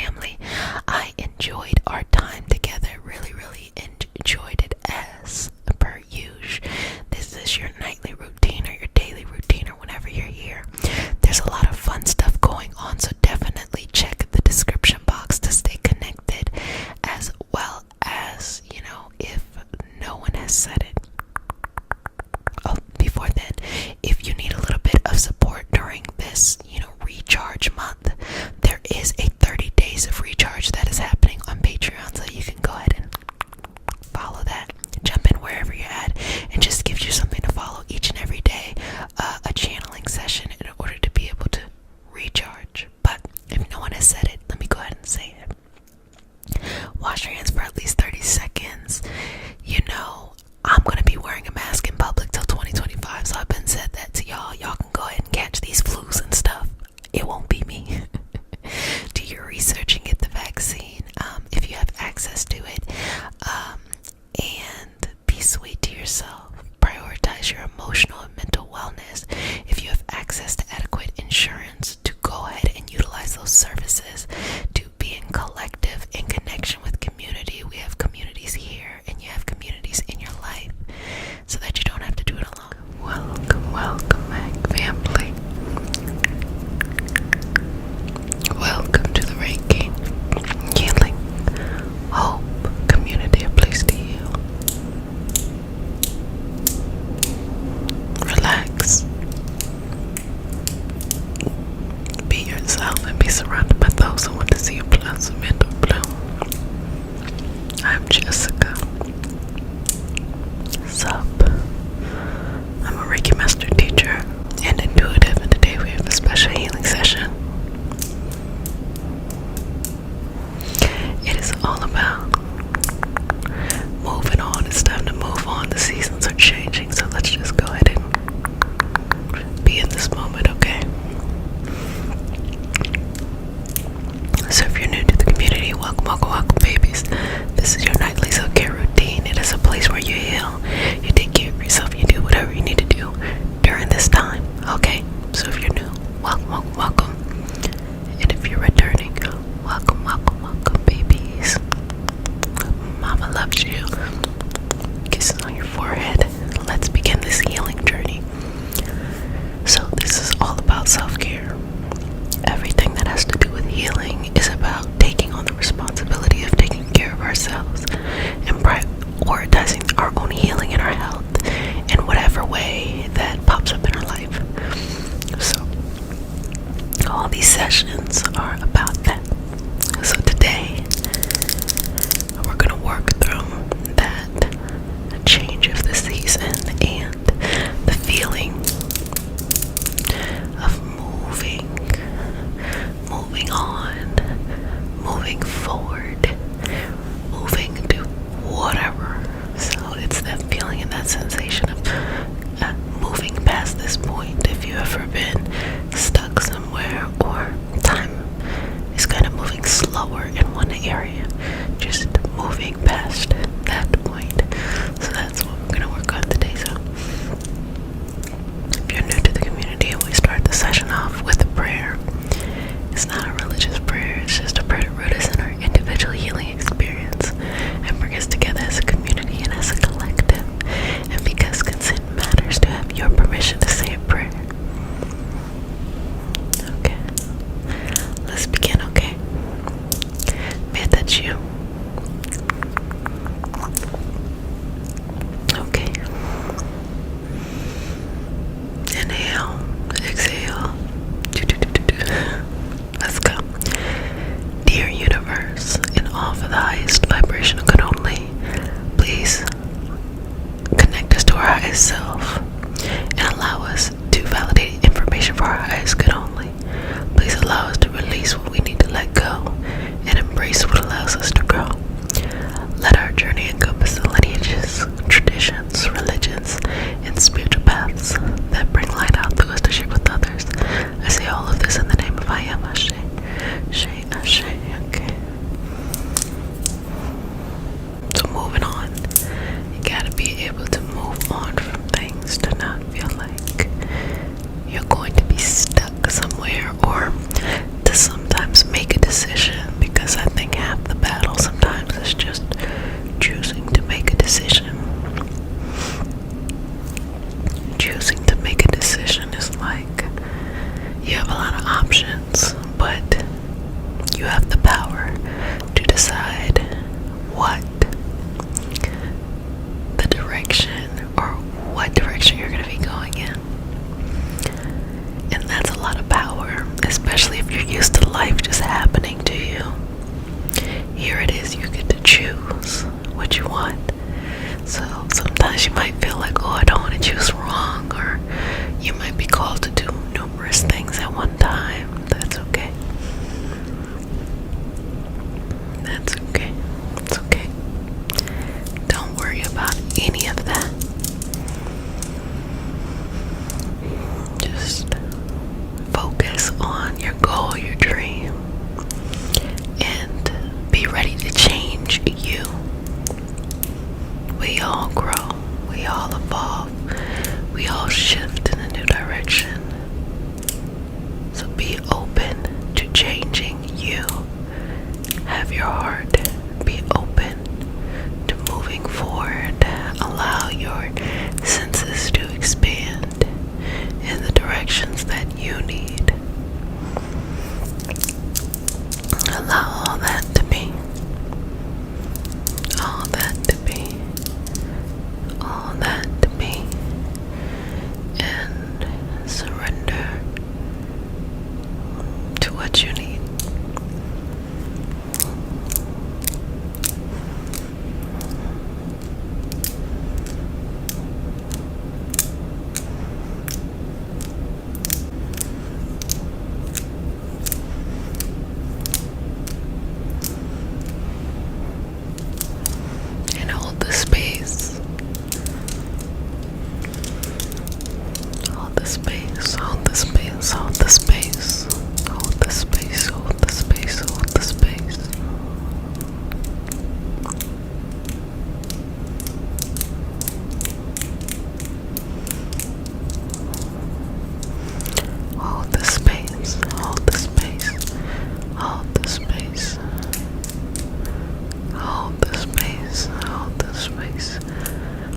family. I enjoyed our time together. Really enjoyed it as per usual. This is your nightly routine or your daily routine or whenever you're here. There's a lot of fun stuff going on, so definitely check the description box to stay connected, as well as, if no one has said it. Oh, before then, if you need a little bit of support during this, recharge month, there is a 30 days of recharge that is happening on Patreon, so you can go ahead and follow that. Jump in wherever you're at, and just gives you something to follow each and every day, a channeling session in order to be able to recharge. But if no one has said it, let me go ahead and say it. Wash your hands for at least 30 seconds. I'm going to be wearing a mask in public till 2025, so I've been said that to y'all. Y'all can go ahead and catch these flus and stuff. It won't be me. Do your research and get the vaccine if you have access to it. And be sweet to yourself. Prioritize your emotional and mental wellness. If you have access to adequate insurance, to go ahead and utilize those services. To be in collective, in connection with community. We have communities here, and you have communities in your life, so that you don't have to do it alone. Welcome back, family. Welcome to the Reiki Healing Hope Community, a place to heal. Relax. Be yourself and be surrounded by those who want to see you blossom into bloom. I'm Jessica. Sup? I'm a Reiki Master Teacher and intuitive, and today we have a special healing session. It is all about moving on. It's time to move on. The seasons are changing, so let's just go ahead and be in this moment, okay? So if you're new to the community, welcome, babies. This is your nightly self-care routine. It is a place where you heal, you take care of yourself, you do whatever you need to do during this time, okay? So if you're new, welcome. And if you're returning, welcome, babies. Mama loves you. Kisses on your forehead. Let's begin this healing journey. So this is all about self-care. Everything that has to do with healing is about taking on the responsibility of taking care of ourselves and prioritizing our own healing and our health in whatever way that pops up in our life. So all these sessions are about that. So today we're going to work through that change of the season and the feeling of moving on, moving forward, moving to whatever. So it's that feeling and that sensation of moving past this point. If you've ever been stuck somewhere, or time is kind of moving slower in one area, just moving past that point. So that's what we're going to work on today. So if you're new to the community, we start the session off with a prayer. It's not a religious prayer, it's just a prayer to root us in our individual healing experience and bring us together as a community and as a collective. And because consent matters, to have your permission to say a prayer. Okay, let's begin, okay? May that's you. Okay. Inhale, exhale. Let's go. Dear universe, in all for the highest vibrational good only, please connect us to our highest self and allow us to validate information for our highest good only. Please allow us to release what we need to let go and embrace what allows us to grow. Let our journey encompass the lineages, traditions, religions, and spiritual paths that bring light out through us to share with others. I say all of this in the name of I am Ashe. Ashe, okay. So moving on. You gotta be able to move on from things, to not feel like you're going to be stuck somewhere, or to sometimes decide what the direction or what direction you're going to be going in. And that's a lot of power, especially if you're used to life just happening to you. Here it is, you get to choose what you want. So sometimes you might feel like, oh, I don't want to choose wrong, or you might be called to do numerous things at one time. That's okay. That's okay. It's okay. Don't worry about any of that. Just focus on your goal, your dream, and be ready to change you. We all grow, we all evolve, we all shift in a new direction. So be open to changing you. Have your heart be open to moving forward. Allow your senses to expand in the directions that you need. Allow all that to be. All that to be. All that to be. And surrender to what you need. And hold the space. Hold the space, hold the space, hold the space. Hold the space, hold the space, hold the space. Hold the space, hold the space, hold the space. Hold the space, hold the space,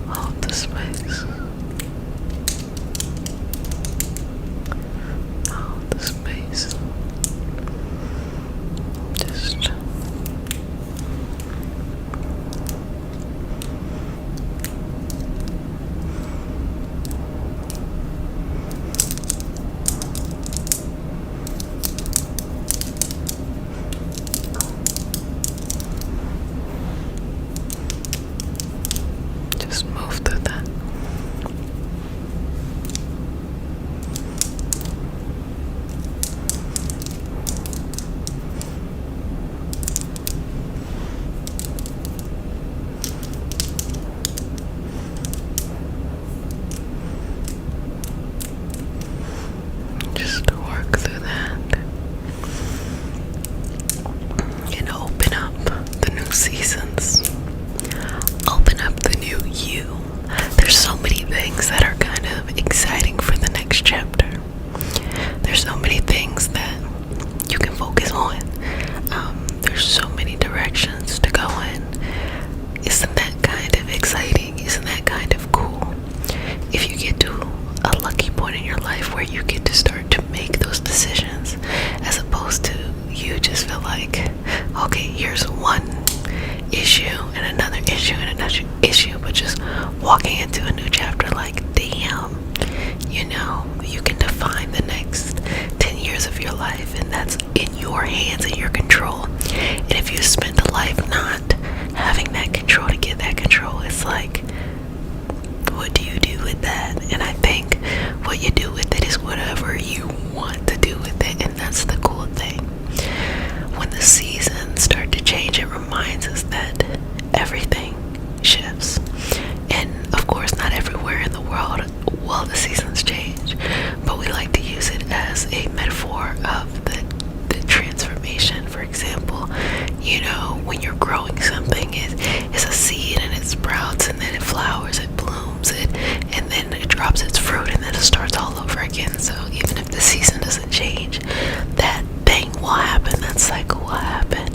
hold the space. Hold the space. Just move through that. Just work through that. And open up the new seasons. Open up the new you. There's so many things that are kind of exciting for the next chapter. There's so many things that you can focus on. There's so many directions to go in. Isn't that kind of exciting? Isn't that kind of cool? If you get to a lucky point in your life where you get to start to make those decisions, as opposed to you just feel like, okay, here's one issue and another issue and another issue, but just walking into a new chapter like, damn, you can define the next 10 years of your life, and that's in your hands and your control. And if you spend a life not having that control to get that control, it's like, what do you do with that? And I think what you do with it is whatever you want to do with it, and that's the cool thing. When the seasons start to change, it reminds us that everything shifts. And of course, not everywhere in the world will the seasons change, but we like to use it as a metaphor of the transformation. For example, when you're growing something, it's a seed and it sprouts and then it flowers, it blooms, and then it drops its fruit and then it starts all over again. So even if the season doesn't change, that thing will happen, that cycle will happen,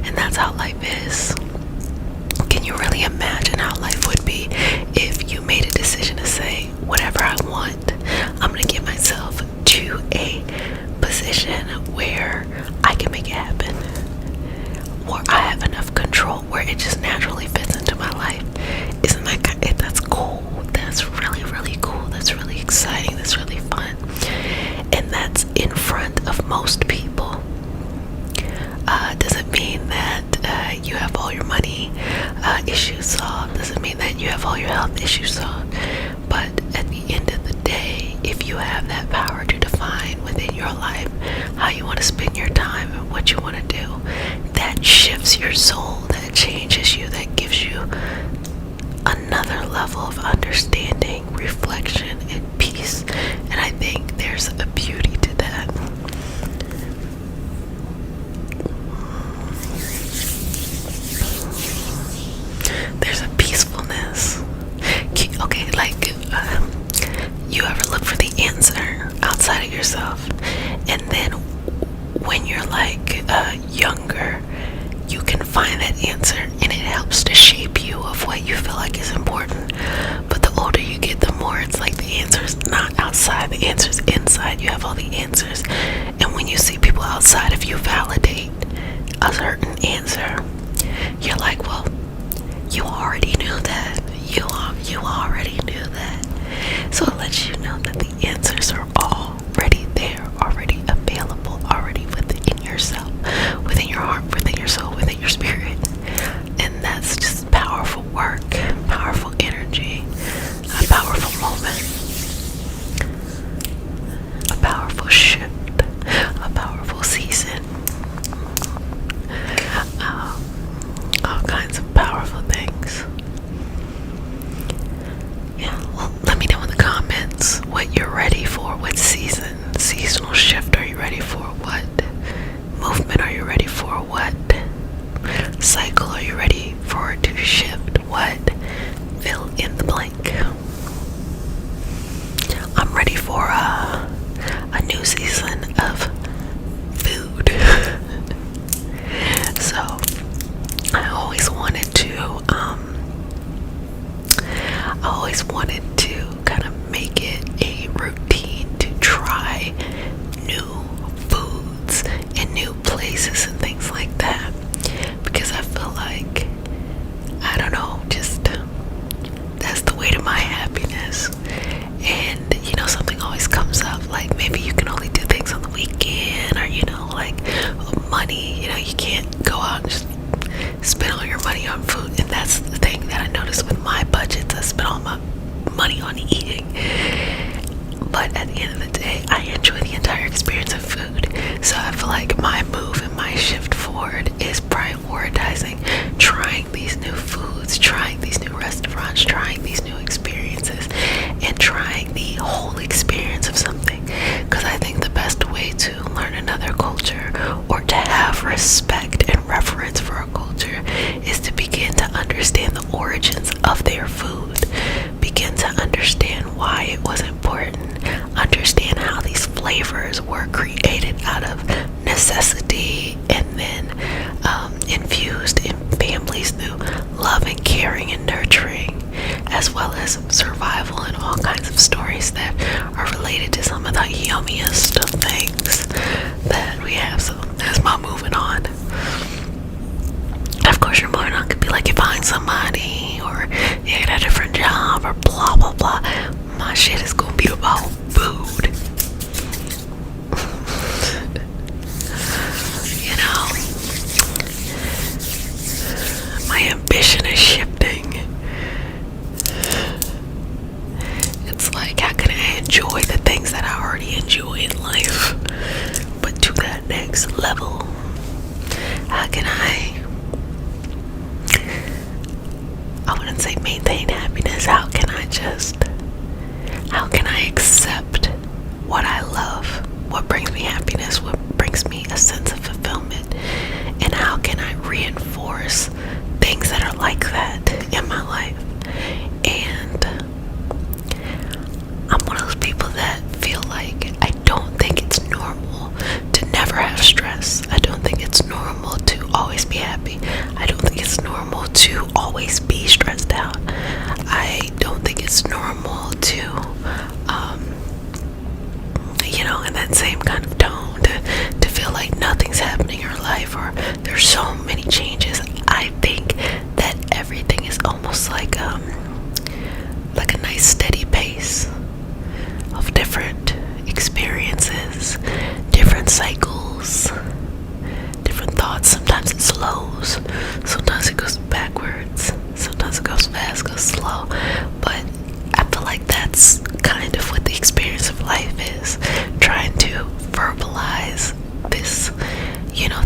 and that's how life is. Can you really imagine how life would be if you made a decision to say, whatever I want, I'm going to get myself to a position where I can make it happen, or I have enough where it just naturally fits into my life. Isn't that that's cool? That's really, really cool. That's really exciting. That's really fun. And that's in front of most people. Doesn't mean that you have all your money issues solved. Doesn't mean that you have all your health issues solved. But at the end of the day, if you have that power to define within your life how you want to spend your time and what you want to do, that shifts your soul, that changes you, that gives you another level of understanding, reflection, and peace. And I think there's a beauty to that. There's a peacefulness. Okay, like you ever look for the answer outside of yourself, and then when you're like younger, you can find that answer, and it helps to shape you of what you feel like is important. But the older you get, the more it's like the answer's not outside, the answer's inside. You have all the answers, and when you see people outside of you validate a certain answer, you're like, well, you already knew that. You already knew that. So it lets you know that the answers are already there, already available, already within yourself, within your heart, within your soul, within your spirit. And that's just powerful work, powerful energy, a powerful moment, a powerful shift, a powerful season. All kinds of powerful things. Yeah, well, let me know in the comments what you're ready for. What seasonal shift are you ready for? What movement are you ready for? What cycle are you ready for to shift? What? Fill in the blank. I'm ready for a new season of food. So I always wanted to kind of make it a routine to try new foods and new places and things like that, because I feel like, I don't know, just that's the way to my happiness. And something always comes up, like maybe you can only do things on the weekend, or like money, you can't go out and just spend all your money on food. And that's the thing that I noticed with my budgets. I spend all my money on eating, but at the end of the day, I enjoy the entire experience of food. So I feel like my move and my shift forward is prioritizing trying these new foods, trying these new restaurants, trying these new experiences, and trying the whole experience of something. Because I think the best way to learn another culture, or to have respect and reverence for a culture, is to begin to understand the origins of their food, begin to understand why it was important, understand how these flavors were created out of necessity, and then infused in families through love and caring and nurturing, as well as survival and all kinds of stories that are related to some of the yummiest of things that we have. So that's my moving on. Of course, your moving on could be like you find somebody, or you get a different job, or blah blah blah. My shit is gonna be about food. My ambition is shifting. It's like, how can I enjoy the things that I already enjoy in life, but to that next level? How can I wouldn't say maintain happiness. How can I accept what I love, what brings me happiness, what brings me a sense of fulfillment, and how can I reinforce things that are like that in my life? And I'm one of those people that feel like I don't think it's normal to never have stress. I don't think it's normal to always be happy. I don't think it's normal to always be stressed out. I don't think it's normal to, in that same kind of tone, to feel like nothing's happening in your life, or there's so many changes. I think steady pace of different experiences, different cycles, different thoughts. Sometimes it slows, sometimes it goes backwards, sometimes it goes fast, goes slow. But I feel like that's kind of what the experience of life is, trying to verbalize this,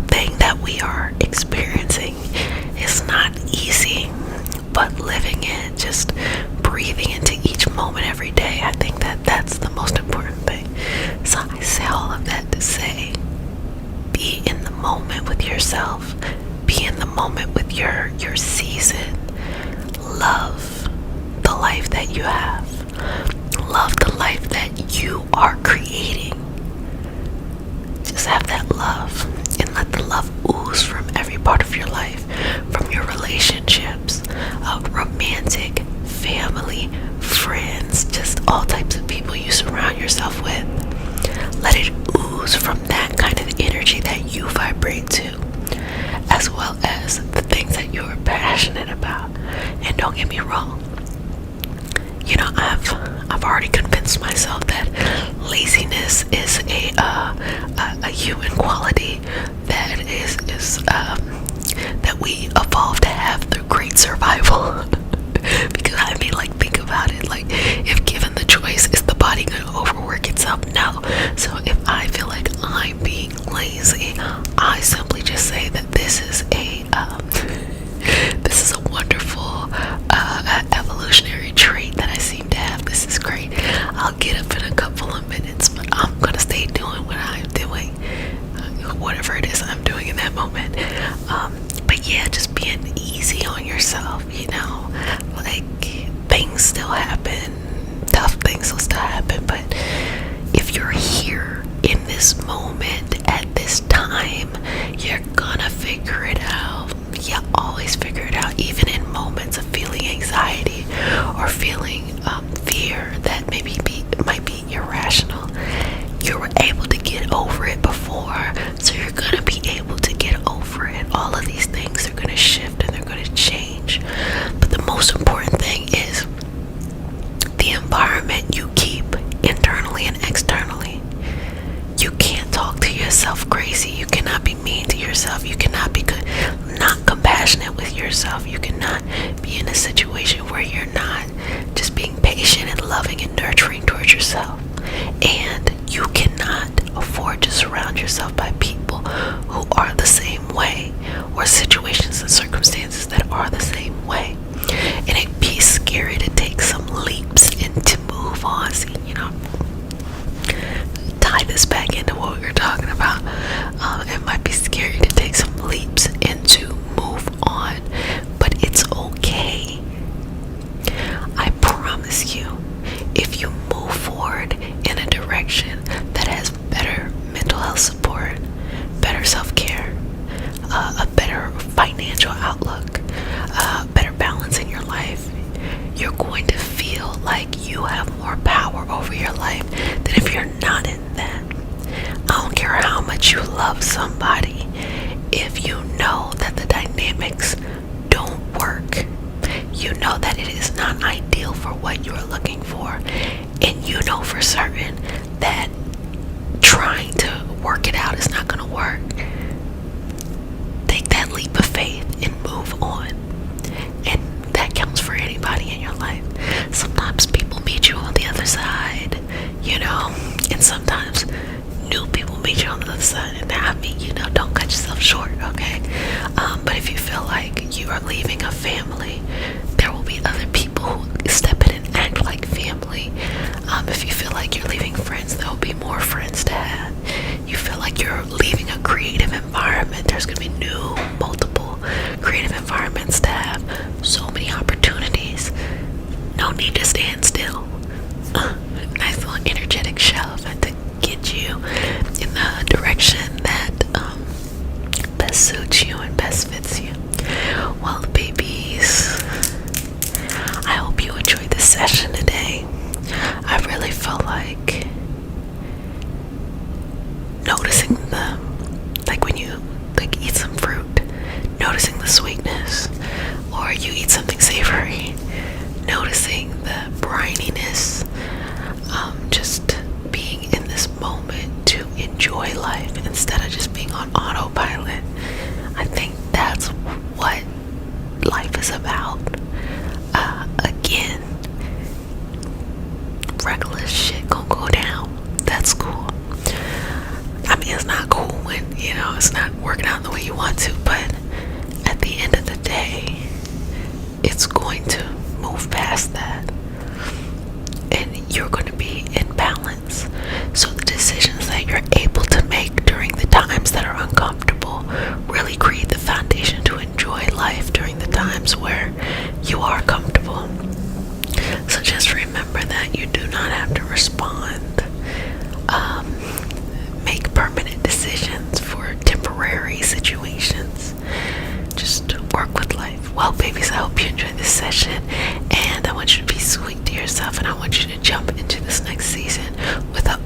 thing that we are experiencing. Is not easy, but living it, just breathing into each moment every day, I think that that's the most important thing. So I say all of that to say, be in the moment with yourself, be in the moment with your season. Love the life that you have, love the life that you are creating. Just have that love and let the love ooze from every part of your life, from your relationships, romantic, family, friends, just all types of people you surround yourself with. Let it ooze from that kind of energy that you vibrate to, as well as the things that you're passionate about. And don't get me wrong, I've already convinced myself that laziness is a human quality that is that we evolved to have through great survival. Because think about it. Like, if given the choice, is the body gonna overwork itself? No. So if I feel like I'm being lazy, I simply just say that this is a wonderful evolutionary trait that I seem to have. This is great. I'll get up in a couple of minutes, but I'm gonna stay doing what I'm doing, whatever it is I'm doing in that moment. But yeah, just being easy on yourself. Like, things still happen, tough things will still happen, but if you're here in this moment at this time, you're gonna figure it out. You always figure it out, even in moments of feeling anxiety or feeling fear that might be irrational. You were able to get over it before, so you're gonna be able to get over it. All of these things are gonna shift and they're gonna change. But the most important thing is the environment you keep internally and externally. You can't talk to yourself crazy. You cannot be mean to yourself. You cannot be not compassionate with yourself. You cannot be in a situation where you're not just being patient and loving and nurturing towards yourself. And you cannot afford to surround yourself by people who are the same way, or situations and circumstances that are the same way. And it'd be scary to take some leaps and to move on. See, tie this back into what we were talking about. It might be scary to take some leaps and to move on, but it's okay. I promise you, if you move forward in a direction that has better mental health support, better self-care, a better financial outlook, better balance in your life, you're going to feel like you have more power over your life than if you're not in that. I don't care how much you love somebody, if you know that the dynamics don't work, you know that it is not ideal for what you're looking for, and you know for certain that trying to work it out is not going to work, take that leap of faith and move on. And that counts for anybody in your life. Sometimes people meet you on the other side, and sometimes new people meet you on the other side. And don't cut yourself short, okay? But if you feel like you are leaving a family, there will be other people who step in and act like family. If you feel like you're leaving friends, there will be more friends to have. You feel like you're leaving a creative environment, there's going to be multiple creative environments to have. So many opportunities. No need to stand still. Nice little energetic shove to get you in the direction that best suits you and best fits you. Well, babies, I hope you enjoyed this session today. I really felt like noticing when you eat some fruit, noticing the sweetness, or you eat something savory, noticing the brininess times where you are comfortable. So just remember that you do not have to respond, make permanent decisions for temporary situations. Just work with life. Well, babies, I hope you enjoyed this session, and I want you to be sweet to yourself, and I want you to jump into this next season with an